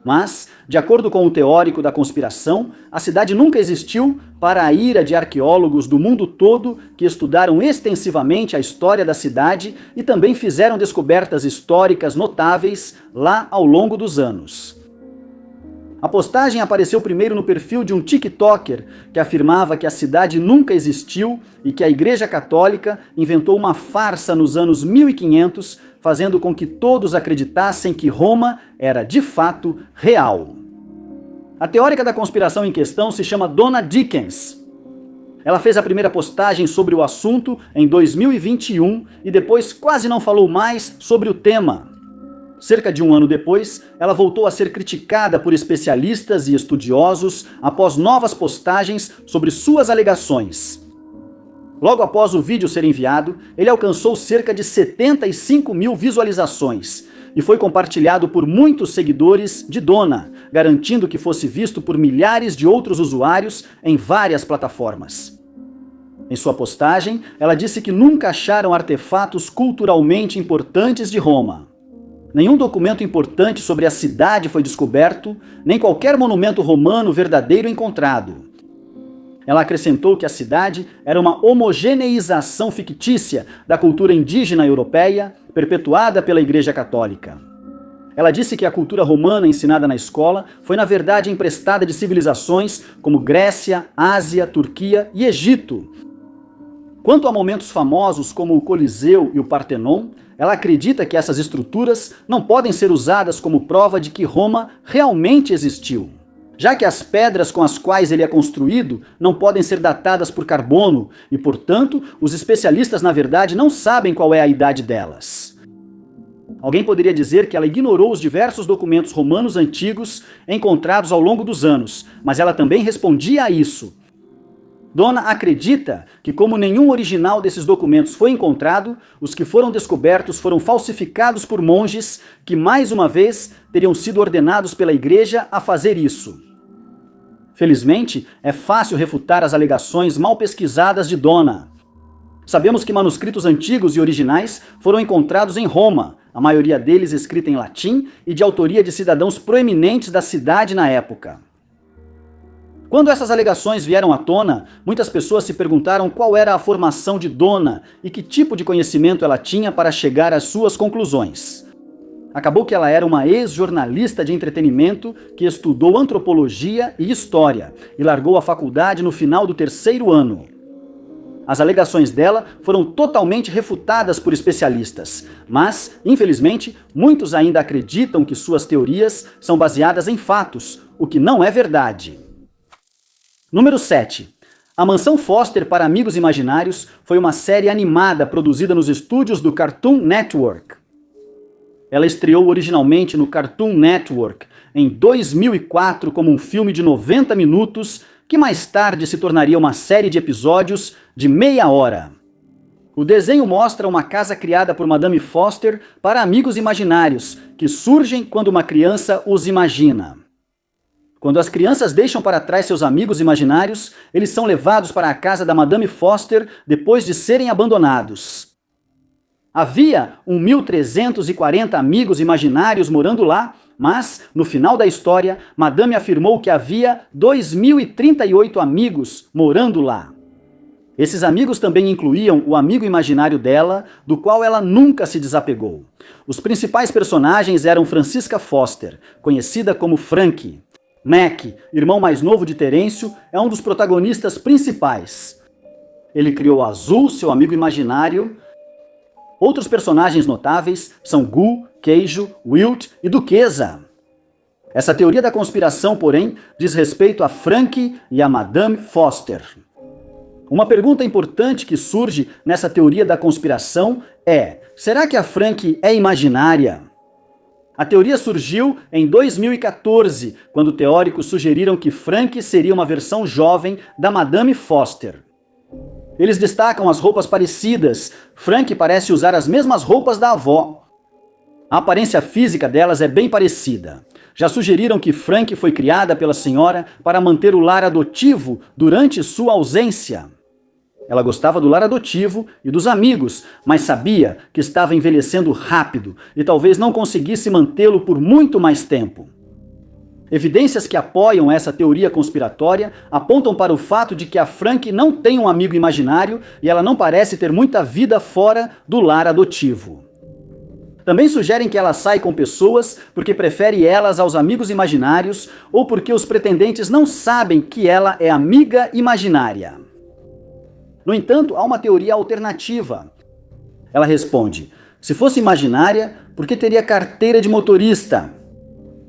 Mas, de acordo com o teórico da conspiração, a cidade nunca existiu para a ira de arqueólogos do mundo todo que estudaram extensivamente a história da cidade e também fizeram descobertas históricas notáveis lá ao longo dos anos. A postagem apareceu primeiro no perfil de um TikToker que afirmava que a cidade nunca existiu e que a Igreja Católica inventou uma farsa nos anos 1500, fazendo com que todos acreditassem que Roma era de fato real. A teórica da conspiração em questão se chama Donna Dickens. Ela fez a primeira postagem sobre o assunto em 2021 e depois quase não falou mais sobre o tema. Cerca de um ano depois, ela voltou a ser criticada por especialistas e estudiosos após novas postagens sobre suas alegações. Logo após o vídeo ser enviado, ele alcançou cerca de 75 mil visualizações e foi compartilhado por muitos seguidores de Donna, garantindo que fosse visto por milhares de outros usuários em várias plataformas. Em sua postagem, ela disse que nunca acharam artefatos culturalmente importantes de Roma. Nenhum documento importante sobre a cidade foi descoberto, nem qualquer monumento romano verdadeiro encontrado. Ela acrescentou que a cidade era uma homogeneização fictícia da cultura indígena europeia, perpetuada pela Igreja Católica. Ela disse que a cultura romana ensinada na escola foi na verdade emprestada de civilizações como Grécia, Ásia, Turquia e Egito. Quanto a momentos famosos como o Coliseu e o Partenon, ela acredita que essas estruturas não podem ser usadas como prova de que Roma realmente existiu, já que as pedras com as quais ele é construído não podem ser datadas por carbono e, portanto, os especialistas na verdade não sabem qual é a idade delas. Alguém poderia dizer que ela ignorou os diversos documentos romanos antigos encontrados ao longo dos anos, mas ela também respondia a isso. Donna acredita que, como nenhum original desses documentos foi encontrado, os que foram descobertos foram falsificados por monges que, mais uma vez, teriam sido ordenados pela igreja a fazer isso. Felizmente, é fácil refutar as alegações mal pesquisadas de Donna. Sabemos que manuscritos antigos e originais foram encontrados em Roma, a maioria deles escrita em latim e de autoria de cidadãos proeminentes da cidade na época. Quando essas alegações vieram à tona, muitas pessoas se perguntaram qual era a formação de Donna e que tipo de conhecimento ela tinha para chegar às suas conclusões. Acabou que ela era uma ex-jornalista de entretenimento que estudou antropologia e história e largou a faculdade no final do 3º ano. As alegações dela foram totalmente refutadas por especialistas, mas, infelizmente, muitos ainda acreditam que suas teorias são baseadas em fatos, o que não é verdade. Número 7. A Mansão Foster para Amigos Imaginários foi uma série animada produzida nos estúdios do Cartoon Network. Ela estreou originalmente no Cartoon Network em 2004 como um filme de 90 minutos, que mais tarde se tornaria uma série de episódios de meia hora. O desenho mostra uma casa criada por Madame Foster para amigos imaginários, que surgem quando uma criança os imagina. Quando as crianças deixam para trás seus amigos imaginários, eles são levados para a casa da Madame Foster depois de serem abandonados. Havia 1.340 amigos imaginários morando lá, mas, no final da história, Madame afirmou que havia 2.038 amigos morando lá. Esses amigos também incluíam o amigo imaginário dela, do qual ela nunca se desapegou. Os principais personagens eram Francisca Foster, conhecida como Frankie. Mac, irmão mais novo de Terêncio, é um dos protagonistas principais. Ele criou Azul, seu amigo imaginário. Outros personagens notáveis são Gu, Queijo, Wilt e Duquesa. Essa teoria da conspiração, porém, diz respeito a Frankie e a Madame Foster. Uma pergunta importante que surge nessa teoria da conspiração é: será que a Frankie é imaginária? A teoria surgiu em 2014, quando teóricos sugeriram que Frankie seria uma versão jovem da Madame Foster. Eles destacam as roupas parecidas. Frankie parece usar as mesmas roupas da avó. A aparência física delas é bem parecida. Já sugeriram que Frankie foi criada pela senhora para manter o lar adotivo durante sua ausência. Ela gostava do lar adotivo e dos amigos, mas sabia que estava envelhecendo rápido e talvez não conseguisse mantê-lo por muito mais tempo. Evidências que apoiam essa teoria conspiratória apontam para o fato de que a Frankie não tem um amigo imaginário e ela não parece ter muita vida fora do lar adotivo. Também sugerem que ela sai com pessoas porque prefere elas aos amigos imaginários ou porque os pretendentes não sabem que ela é amiga imaginária. No entanto, há uma teoria alternativa. Ela responde: se fosse imaginária, por que teria carteira de motorista?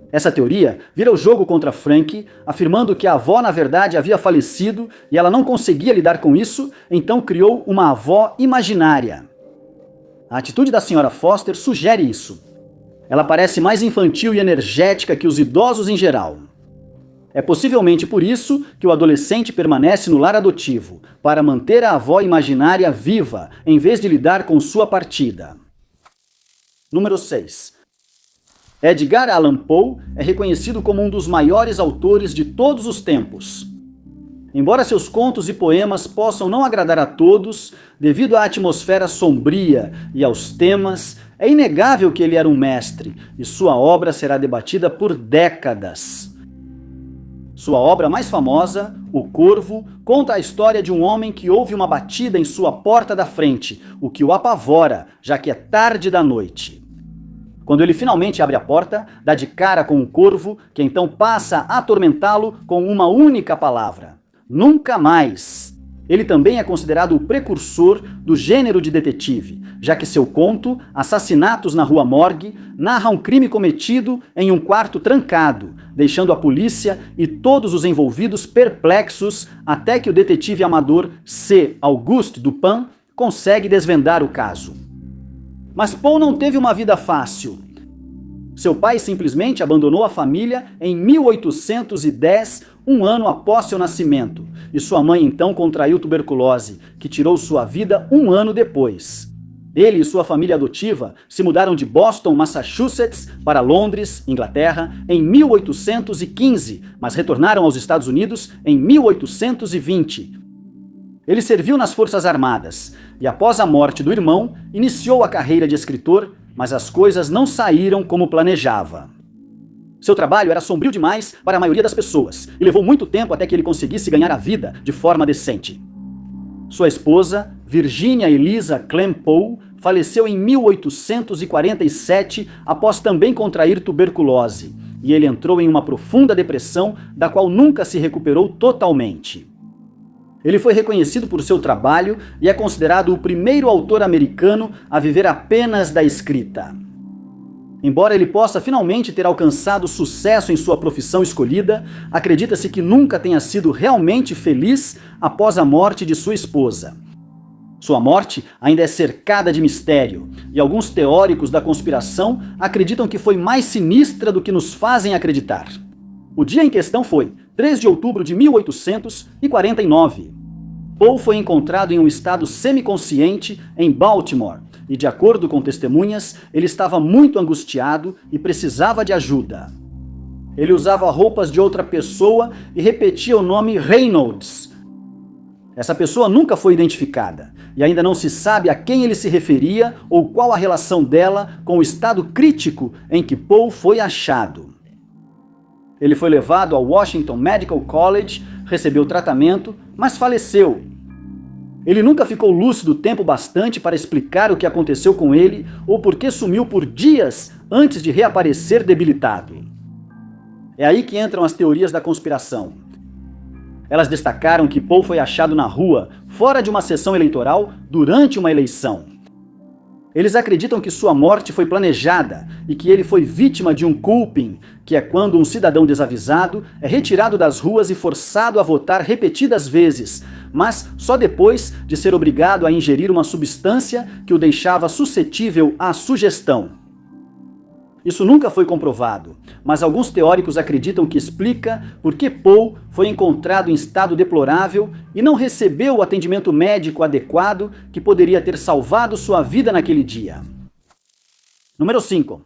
Essa teoria vira o jogo contra Frankie, afirmando que a avó na verdade havia falecido e ela não conseguia lidar com isso, então criou uma avó imaginária. A atitude da senhora Foster sugere isso. Ela parece mais infantil e energética que os idosos em geral. É possivelmente por isso que o adolescente permanece no lar adotivo, para manter a avó imaginária viva, em vez de lidar com sua partida. Número 6. Edgar Allan Poe é reconhecido como um dos maiores autores de todos os tempos. Embora seus contos e poemas possam não agradar a todos, devido à atmosfera sombria e aos temas, é inegável que ele era um mestre, e sua obra será debatida por décadas. Sua obra mais famosa, O Corvo, conta a história de um homem que ouve uma batida em sua porta da frente, o que o apavora, já que é tarde da noite. Quando ele finalmente abre a porta, dá de cara com um corvo, que então passa a atormentá-lo com uma única palavra: nunca mais. Ele também é considerado o precursor do gênero de detetive, já que seu conto, Assassinatos na Rua Morgue, narra um crime cometido em um quarto trancado, deixando a polícia e todos os envolvidos perplexos até que o detetive amador C. Auguste Dupin consegue desvendar o caso. Mas Poe não teve uma vida fácil. Seu pai simplesmente abandonou a família em 1810, um ano após seu nascimento, e sua mãe então contraiu tuberculose, que tirou sua vida um ano depois. Ele e sua família adotiva se mudaram de Boston, Massachusetts, para Londres, Inglaterra, em 1815, mas retornaram aos Estados Unidos em 1820. Ele serviu nas Forças Armadas e, após a morte do irmão, iniciou a carreira de escritor, mas as coisas não saíram como planejava. Seu trabalho era sombrio demais para a maioria das pessoas e levou muito tempo até que ele conseguisse ganhar a vida de forma decente. Sua esposa, Virginia Eliza Clem Poe, faleceu em 1847 após também contrair tuberculose, e ele entrou em uma profunda depressão da qual nunca se recuperou totalmente. Ele foi reconhecido por seu trabalho e é considerado o primeiro autor americano a viver apenas da escrita. Embora ele possa finalmente ter alcançado sucesso em sua profissão escolhida, acredita-se que nunca tenha sido realmente feliz após a morte de sua esposa. Sua morte ainda é cercada de mistério, e alguns teóricos da conspiração acreditam que foi mais sinistra do que nos fazem acreditar. O dia em questão foi 3 de outubro de 1849. Poe foi encontrado em um estado semiconsciente em Baltimore e, de acordo com testemunhas, ele estava muito angustiado e precisava de ajuda. Ele usava roupas de outra pessoa e repetia o nome Reynolds. Essa pessoa nunca foi identificada e ainda não se sabe a quem ele se referia ou qual a relação dela com o estado crítico em que Poe foi achado. Ele foi levado ao Washington Medical College, recebeu tratamento, mas faleceu. Ele nunca ficou lúcido tempo bastante para explicar o que aconteceu com ele ou por que sumiu por dias antes de reaparecer debilitado. É aí que entram as teorias da conspiração. Elas destacaram que Poe foi achado na rua, fora de uma sessão eleitoral, durante uma eleição. Eles acreditam que sua morte foi planejada e que ele foi vítima de um culping, que é quando um cidadão desavisado é retirado das ruas e forçado a votar repetidas vezes, mas só depois de ser obrigado a ingerir uma substância que o deixava suscetível à sugestão. Isso nunca foi comprovado, mas alguns teóricos acreditam que explica por que Poe foi encontrado em estado deplorável e não recebeu o atendimento médico adequado que poderia ter salvado sua vida naquele dia. Número 5.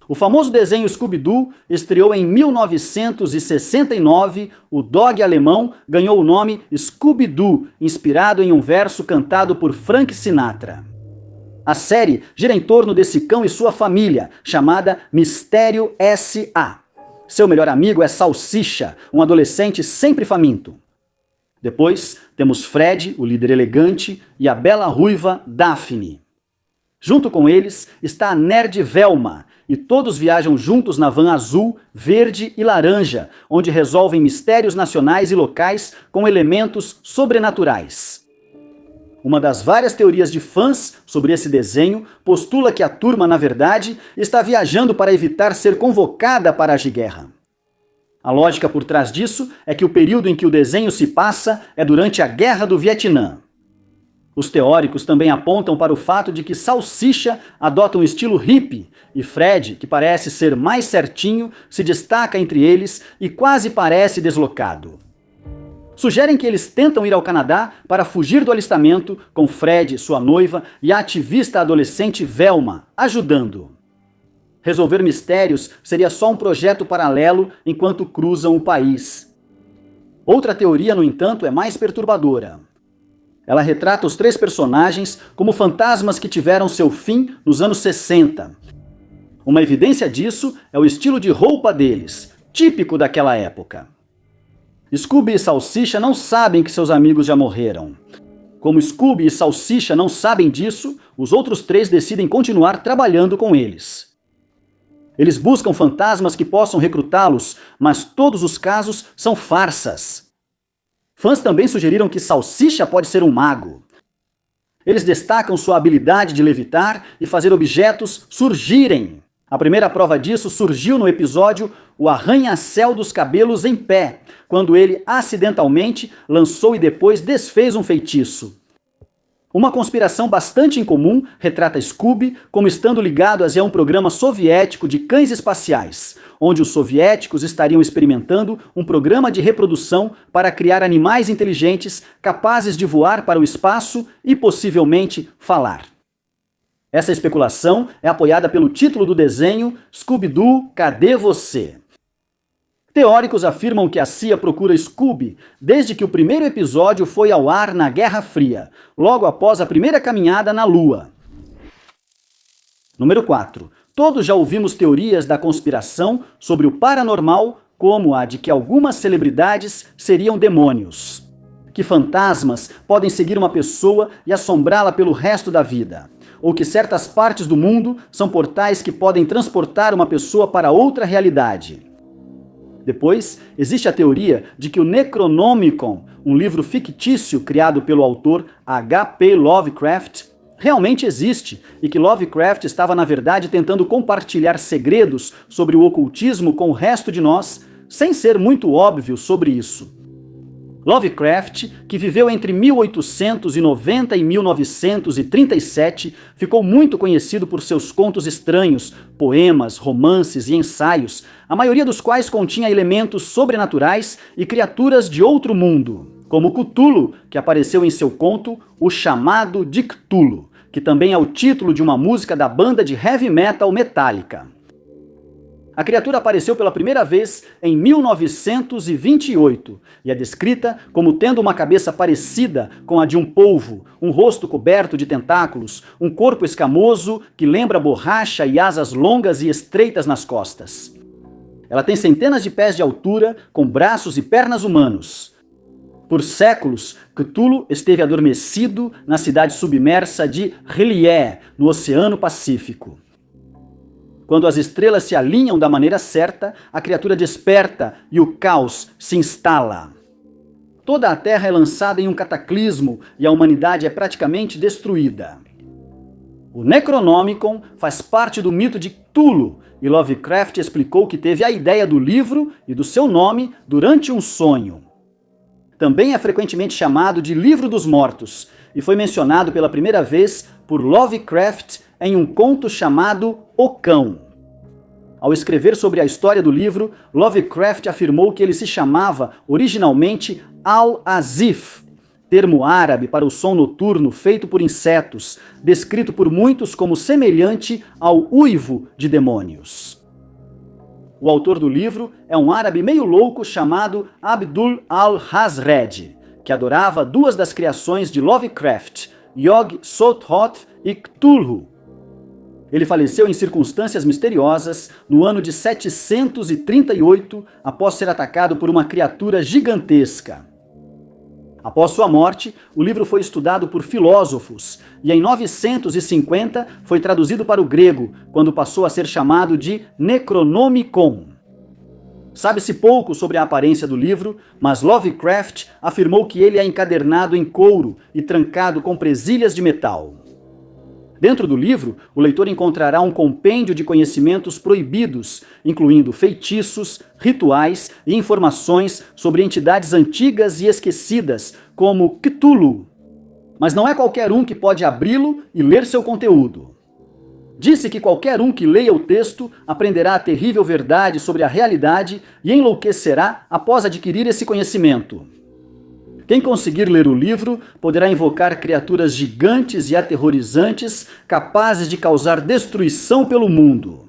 O famoso desenho Scooby-Doo estreou em 1969. O dog alemão ganhou o nome Scooby-Doo, inspirado em um verso cantado por Frank Sinatra. A série gira em torno desse cão e sua família, chamada Mistério S.A. Seu melhor amigo é Salsicha, um adolescente sempre faminto. Depois temos Fred, o líder elegante, e a bela ruiva Daphne. Junto com eles está a nerd Velma, e todos viajam juntos na van azul, verde e laranja, onde resolvem mistérios nacionais e locais com elementos sobrenaturais. Uma das várias teorias de fãs sobre esse desenho postula que a turma, na verdade, está viajando para evitar ser convocada para a guerra. A lógica por trás disso é que o período em que o desenho se passa é durante a Guerra do Vietnã. Os teóricos também apontam para o fato de que Salsicha adota um estilo hippie e Fred, que parece ser mais certinho, se destaca entre eles e quase parece deslocado. Sugerem que eles tentam ir ao Canadá para fugir do alistamento, com Fred, sua noiva, e a ativista adolescente Velma ajudando. Resolver mistérios seria só um projeto paralelo enquanto cruzam o país. Outra teoria, no entanto, é mais perturbadora. Ela retrata os três personagens como fantasmas que tiveram seu fim nos anos 60. Uma evidência disso é o estilo de roupa deles, típico daquela época. Scooby e Salsicha não sabem que seus amigos já morreram. Como Scooby e Salsicha não sabem disso, os outros três decidem continuar trabalhando com eles. Eles buscam fantasmas que possam recrutá-los, mas todos os casos são farsas. Fãs também sugeriram que Salsicha pode ser um mago. Eles destacam sua habilidade de levitar e fazer objetos surgirem. A primeira prova disso surgiu no episódio O Arranha-Céu dos Cabelos em Pé, quando ele acidentalmente lançou e depois desfez um feitiço. Uma conspiração bastante incomum retrata Scooby como estando ligado a um programa soviético de cães espaciais, onde os soviéticos estariam experimentando um programa de reprodução para criar animais inteligentes capazes de voar para o espaço e possivelmente falar. Essa especulação é apoiada pelo título do desenho Scooby-Doo, Cadê Você? Teóricos afirmam que a CIA procura Scooby desde que o primeiro episódio foi ao ar na Guerra Fria, logo após a primeira caminhada na Lua. Número 4. Todos já ouvimos teorias da conspiração sobre o paranormal, como a de que algumas celebridades seriam demônios. Que fantasmas podem seguir uma pessoa e assombrá-la pelo resto da vida. Ou que certas partes do mundo são portais que podem transportar uma pessoa para outra realidade. Depois, existe a teoria de que o Necronomicon, um livro fictício criado pelo autor H.P. Lovecraft, realmente existe e que Lovecraft estava, na verdade, tentando compartilhar segredos sobre o ocultismo com o resto de nós, sem ser muito óbvio sobre isso. Lovecraft, que viveu entre 1890 e 1937, ficou muito conhecido por seus contos estranhos, poemas, romances e ensaios, a maioria dos quais continha elementos sobrenaturais e criaturas de outro mundo, como Cthulhu, que apareceu em seu conto O Chamado de Cthulhu, que também é o título de uma música da banda de heavy metal Metallica. A criatura apareceu pela primeira vez em 1928 e é descrita como tendo uma cabeça parecida com a de um polvo, um rosto coberto de tentáculos, um corpo escamoso que lembra borracha e asas longas e estreitas nas costas. Ela tem centenas de pés de altura, com braços e pernas humanos. Por séculos, Cthulhu esteve adormecido na cidade submersa de R'lyeh, no Oceano Pacífico. Quando as estrelas se alinham da maneira certa, a criatura desperta e o caos se instala. Toda a Terra é lançada em um cataclismo e a humanidade é praticamente destruída. O Necronomicon faz parte do mito de Cthulhu e Lovecraft explicou que teve a ideia do livro e do seu nome durante um sonho. Também é frequentemente chamado de Livro dos Mortos e foi mencionado pela primeira vez por Lovecraft em um conto chamado O Cão. Ao escrever sobre a história do livro, Lovecraft afirmou que ele se chamava originalmente Al-Azif, termo árabe para o som noturno feito por insetos, descrito por muitos como semelhante ao uivo de demônios. O autor do livro é um árabe meio louco chamado Abdul al-Hazred, que adorava duas das criações de Lovecraft, Yog-Sothoth e Cthulhu. Ele faleceu em circunstâncias misteriosas no ano de 738, após ser atacado por uma criatura gigantesca. Após sua morte, o livro foi estudado por filósofos e em 950 foi traduzido para o grego, quando passou a ser chamado de Necronomicon. Sabe-se pouco sobre a aparência do livro, mas Lovecraft afirmou que ele é encadernado em couro e trancado com presilhas de metal. Dentro do livro, o leitor encontrará um compêndio de conhecimentos proibidos, incluindo feitiços, rituais e informações sobre entidades antigas e esquecidas, como Cthulhu. Mas não é qualquer um que pode abri-lo e ler seu conteúdo. Disse que qualquer um que leia o texto aprenderá a terrível verdade sobre a realidade e enlouquecerá após adquirir esse conhecimento. Quem conseguir ler o livro poderá invocar criaturas gigantes e aterrorizantes capazes de causar destruição pelo mundo.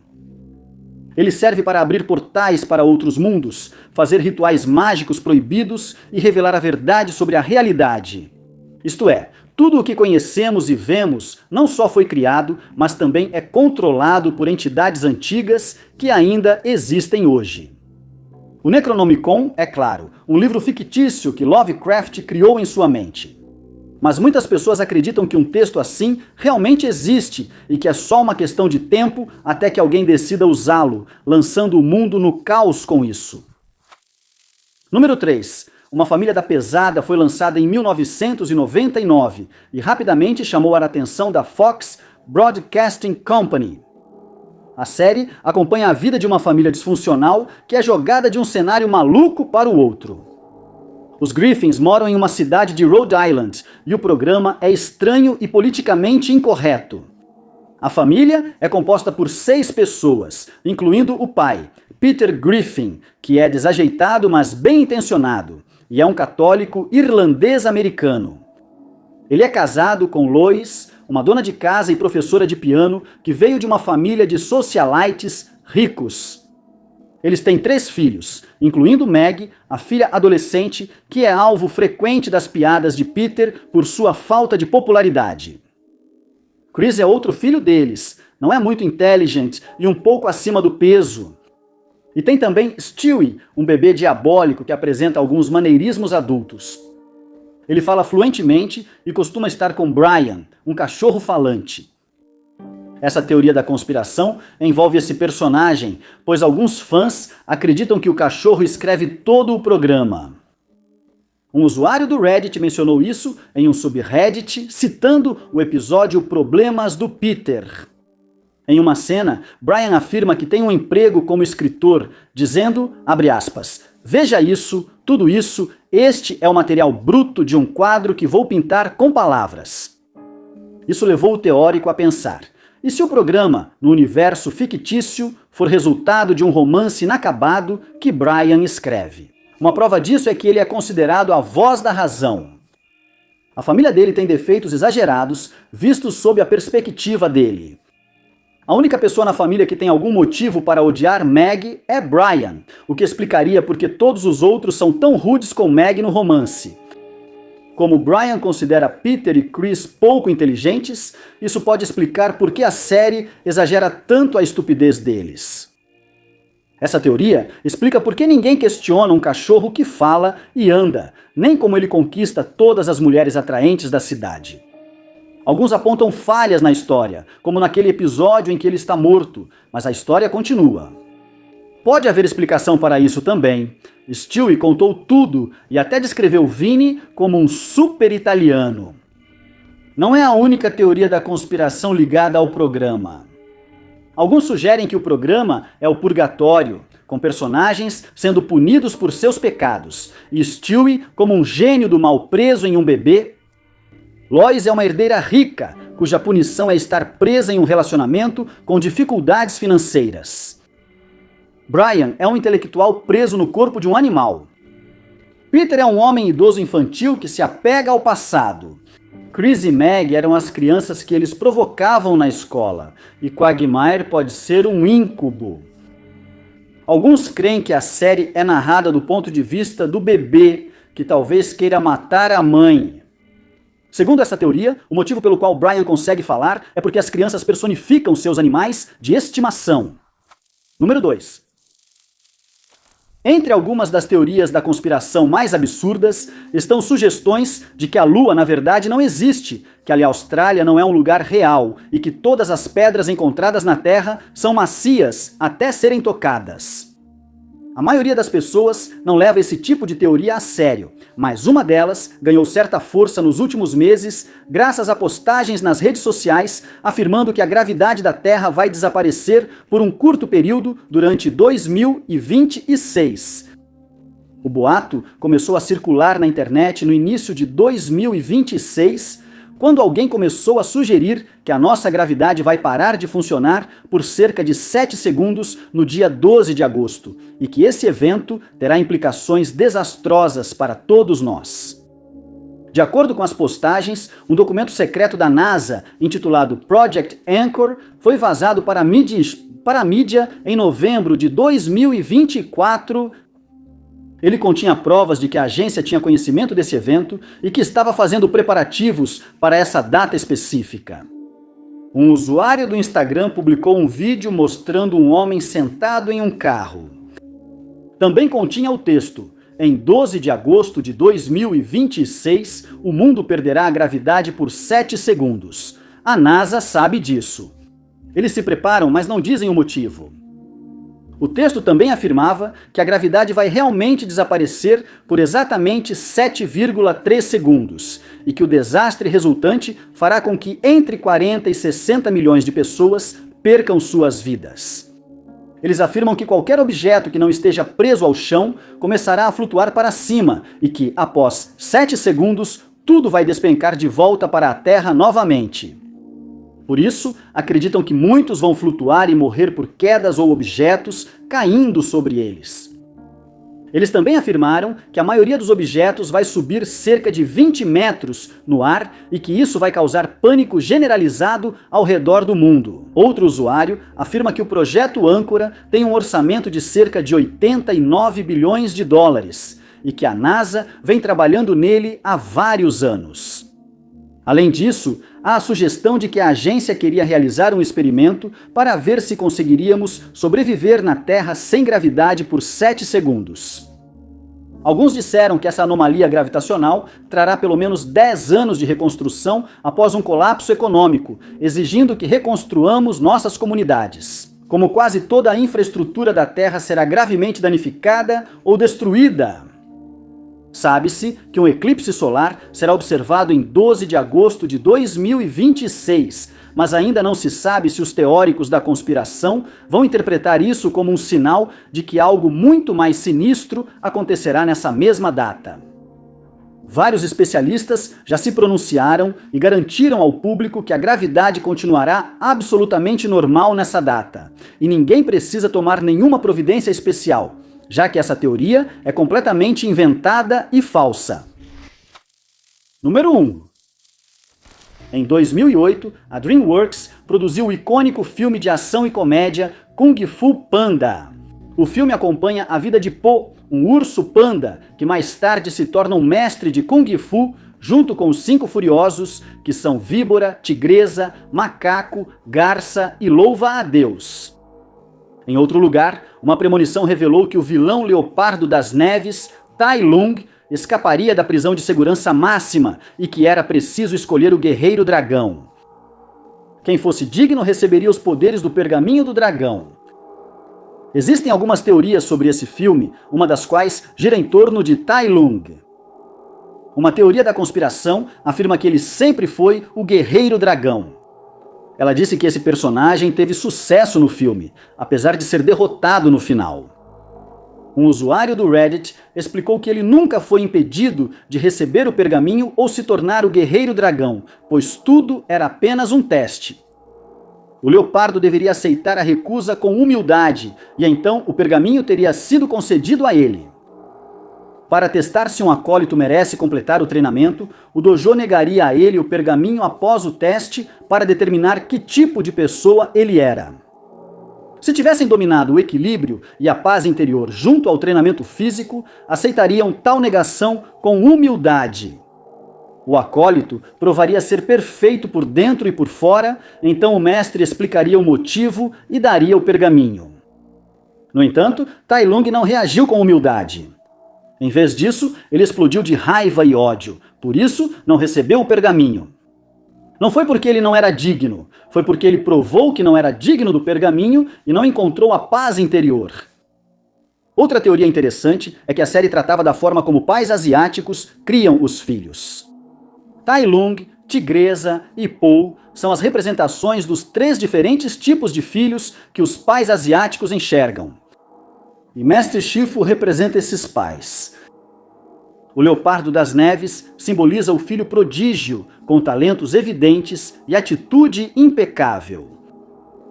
Ele serve para abrir portais para outros mundos, fazer rituais mágicos proibidos e revelar a verdade sobre a realidade. Isto é, tudo o que conhecemos e vemos não só foi criado, mas também é controlado por entidades antigas que ainda existem hoje. O Necronomicon, é claro, um livro fictício que Lovecraft criou em sua mente. Mas muitas pessoas acreditam que um texto assim realmente existe e que é só uma questão de tempo até que alguém decida usá-lo, lançando o mundo no caos com isso. Número 3. Uma Família da Pesada foi lançada em 1999 e rapidamente chamou a atenção da Fox Broadcasting Company. A série acompanha a vida de uma família disfuncional que é jogada de um cenário maluco para o outro. Os Griffins moram em uma cidade de Rhode Island e o programa é estranho e politicamente incorreto. A família é composta por 6 pessoas, incluindo o pai, Peter Griffin, que é desajeitado mas bem intencionado, e é um católico irlandês-americano. Ele é casado com Lois, uma dona de casa e professora de piano que veio de uma família de socialites ricos. Eles têm 3 filhos, incluindo Meg, a filha adolescente, que é alvo frequente das piadas de Peter por sua falta de popularidade. Chris é outro filho deles, não é muito inteligente e um pouco acima do peso. E tem também Stewie, um bebê diabólico que apresenta alguns maneirismos adultos. Ele fala fluentemente e costuma estar com Brian, um cachorro falante. Essa teoria da conspiração envolve esse personagem, pois alguns fãs acreditam que o cachorro escreve todo o programa. Um usuário do Reddit mencionou isso em um subreddit, citando o episódio Problemas do Peter. Em uma cena, Brian afirma que tem um emprego como escritor, dizendo, abre aspas, veja isso, tudo isso, este é o material bruto de um quadro que vou pintar com palavras. Isso levou o teórico a pensar, e se o programa, no universo fictício, for resultado de um romance inacabado que Brian escreve? Uma prova disso é que ele é considerado a voz da razão. A família dele tem defeitos exagerados, vistos sob a perspectiva dele. A única pessoa na família que tem algum motivo para odiar Meg é Brian, o que explicaria por que todos os outros são tão rudes com Meg no romance. Como Brian considera Peter e Chris pouco inteligentes, isso pode explicar por que a série exagera tanto a estupidez deles. Essa teoria explica por que ninguém questiona um cachorro que fala e anda, nem como ele conquista todas as mulheres atraentes da cidade. Alguns apontam falhas na história, como naquele episódio em que ele está morto, mas a história continua. Pode haver explicação para isso também. Stewie contou tudo e até descreveu Vinny como um super italiano. Não é a única teoria da conspiração ligada ao programa. Alguns sugerem que o programa é o purgatório, com personagens sendo punidos por seus pecados, e Stewie como um gênio do mal preso em um bebê. Lois é uma herdeira rica, cuja punição é estar presa em um relacionamento com dificuldades financeiras. Brian é um intelectual preso no corpo de um animal. Peter é um homem idoso infantil que se apega ao passado. Chris e Meg eram as crianças que eles provocavam na escola, e Quagmire pode ser um íncubo. Alguns creem que a série é narrada do ponto de vista do bebê, que talvez queira matar a mãe. Segundo essa teoria, o motivo pelo qual Brian consegue falar é porque as crianças personificam seus animais de estimação. Número 2. Entre algumas das teorias da conspiração mais absurdas estão sugestões de que a Lua, na verdade, não existe, que a Austrália não é um lugar real e que todas as pedras encontradas na Terra são macias até serem tocadas. A maioria das pessoas não leva esse tipo de teoria a sério, mas uma delas ganhou certa força nos últimos meses graças a postagens nas redes sociais afirmando que a gravidade da Terra vai desaparecer por um curto período durante 2026. O boato começou a circular na internet no início de 2026, quando alguém começou a sugerir que a nossa gravidade vai parar de funcionar por cerca de 7 segundos no dia 12 de agosto, e que esse evento terá implicações desastrosas para todos nós. De acordo com as postagens, um documento secreto da NASA, intitulado Project Anchor, foi vazado para a mídia em novembro de 2024. Ele continha provas de que a agência tinha conhecimento desse evento e que estava fazendo preparativos para essa data específica. Um usuário do Instagram publicou um vídeo mostrando um homem sentado em um carro. Também continha o texto: em 12 de agosto de 2026, o mundo perderá a gravidade por 7 segundos. A NASA sabe disso. Eles se preparam, mas não dizem o motivo. O texto também afirmava que a gravidade vai realmente desaparecer por exatamente 7,3 segundos e que o desastre resultante fará com que entre 40 e 60 milhões de pessoas percam suas vidas. Eles afirmam que qualquer objeto que não esteja preso ao chão começará a flutuar para cima e que, após 7 segundos, tudo vai despencar de volta para a Terra novamente. Por isso, acreditam que muitos vão flutuar e morrer por quedas ou objetos caindo sobre eles. Eles também afirmaram que a maioria dos objetos vai subir cerca de 20 metros no ar e que isso vai causar pânico generalizado ao redor do mundo. Outro usuário afirma que o projeto Âncora tem um orçamento de cerca de 89 bilhões de dólares e que a NASA vem trabalhando nele há vários anos. Além disso, há a sugestão de que a agência queria realizar um experimento para ver se conseguiríamos sobreviver na Terra sem gravidade por 7 segundos. Alguns disseram que essa anomalia gravitacional trará pelo menos 10 anos de reconstrução após um colapso econômico, exigindo que reconstruamos nossas comunidades. Como quase toda a infraestrutura da Terra será gravemente danificada ou destruída. Sabe-se que um eclipse solar será observado em 12 de agosto de 2026, mas ainda não se sabe se os teóricos da conspiração vão interpretar isso como um sinal de que algo muito mais sinistro acontecerá nessa mesma data. Vários especialistas já se pronunciaram e garantiram ao público que a gravidade continuará absolutamente normal nessa data, e ninguém precisa tomar nenhuma providência especial, já que essa teoria é completamente inventada e falsa. Número 1. Em 2008, a DreamWorks produziu o icônico filme de ação e comédia Kung Fu Panda. O filme acompanha a vida de Po, um urso panda, que mais tarde se torna um mestre de Kung Fu, junto com os 5 furiosos, que são víbora, tigresa, macaco, garça e louva-a-Deus. Em outro lugar, uma premonição revelou que o vilão Leopardo das Neves, Tai Lung, escaparia da prisão de segurança máxima e que era preciso escolher o Guerreiro Dragão. Quem fosse digno receberia os poderes do Pergaminho do Dragão. Existem algumas teorias sobre esse filme, uma das quais gira em torno de Tai Lung. Uma teoria da conspiração afirma que ele sempre foi o Guerreiro Dragão. Ela disse que esse personagem teve sucesso no filme, apesar de ser derrotado no final. Um usuário do Reddit explicou que ele nunca foi impedido de receber o pergaminho ou se tornar o Guerreiro Dragão, pois tudo era apenas um teste. O leopardo deveria aceitar a recusa com humildade, e então o pergaminho teria sido concedido a ele. Para testar se um acólito merece completar o treinamento, o dojo negaria a ele o pergaminho após o teste para determinar que tipo de pessoa ele era. Se tivessem dominado o equilíbrio e a paz interior junto ao treinamento físico, aceitariam tal negação com humildade. O acólito provaria ser perfeito por dentro e por fora, então o mestre explicaria o motivo e daria o pergaminho. No entanto, Tai Lung não reagiu com humildade. Em vez disso, ele explodiu de raiva e ódio, por isso não recebeu o pergaminho. Não foi porque ele não era digno, foi porque ele provou que não era digno do pergaminho e não encontrou a paz interior. Outra teoria interessante é que a série tratava da forma como pais asiáticos criam os filhos. Tai Lung, Tigresa e Po são as representações dos 3 diferentes tipos de filhos que os pais asiáticos enxergam. E Mestre Shifu representa esses pais. O leopardo das neves simboliza o filho prodígio, com talentos evidentes e atitude impecável.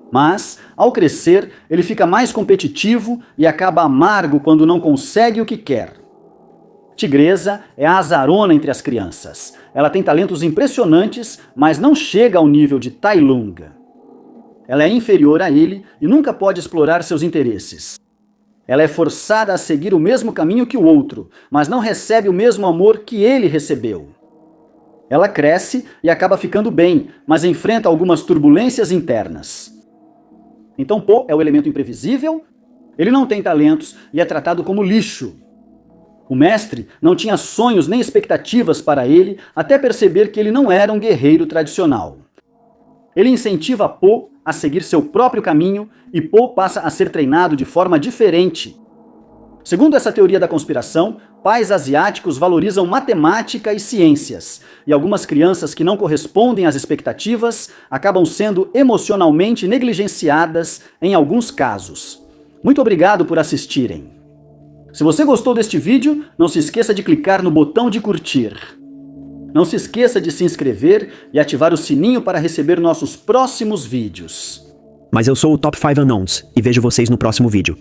Mas, ao crescer, ele fica mais competitivo e acaba amargo quando não consegue o que quer. Tigresa é a azarona entre as crianças. Ela tem talentos impressionantes, mas não chega ao nível de Tai Lung. Ela é inferior a ele e nunca pode explorar seus interesses. Ela é forçada a seguir o mesmo caminho que o outro, mas não recebe o mesmo amor que ele recebeu. Ela cresce e acaba ficando bem, mas enfrenta algumas turbulências internas. Então Po é o elemento imprevisível, ele não tem talentos e é tratado como lixo. O mestre não tinha sonhos nem expectativas para ele até perceber que ele não era um guerreiro tradicional. Ele incentiva Po a seguir seu próprio caminho e Po passa a ser treinado de forma diferente. Segundo essa teoria da conspiração, pais asiáticos valorizam matemática e ciências, e algumas crianças que não correspondem às expectativas acabam sendo emocionalmente negligenciadas em alguns casos. Muito obrigado por assistirem. Se você gostou deste vídeo, não se esqueça de clicar no botão de curtir. Não se esqueça de se inscrever e ativar o sininho para receber nossos próximos vídeos. Mas eu sou o Top 5 Unknowns e vejo vocês no próximo vídeo.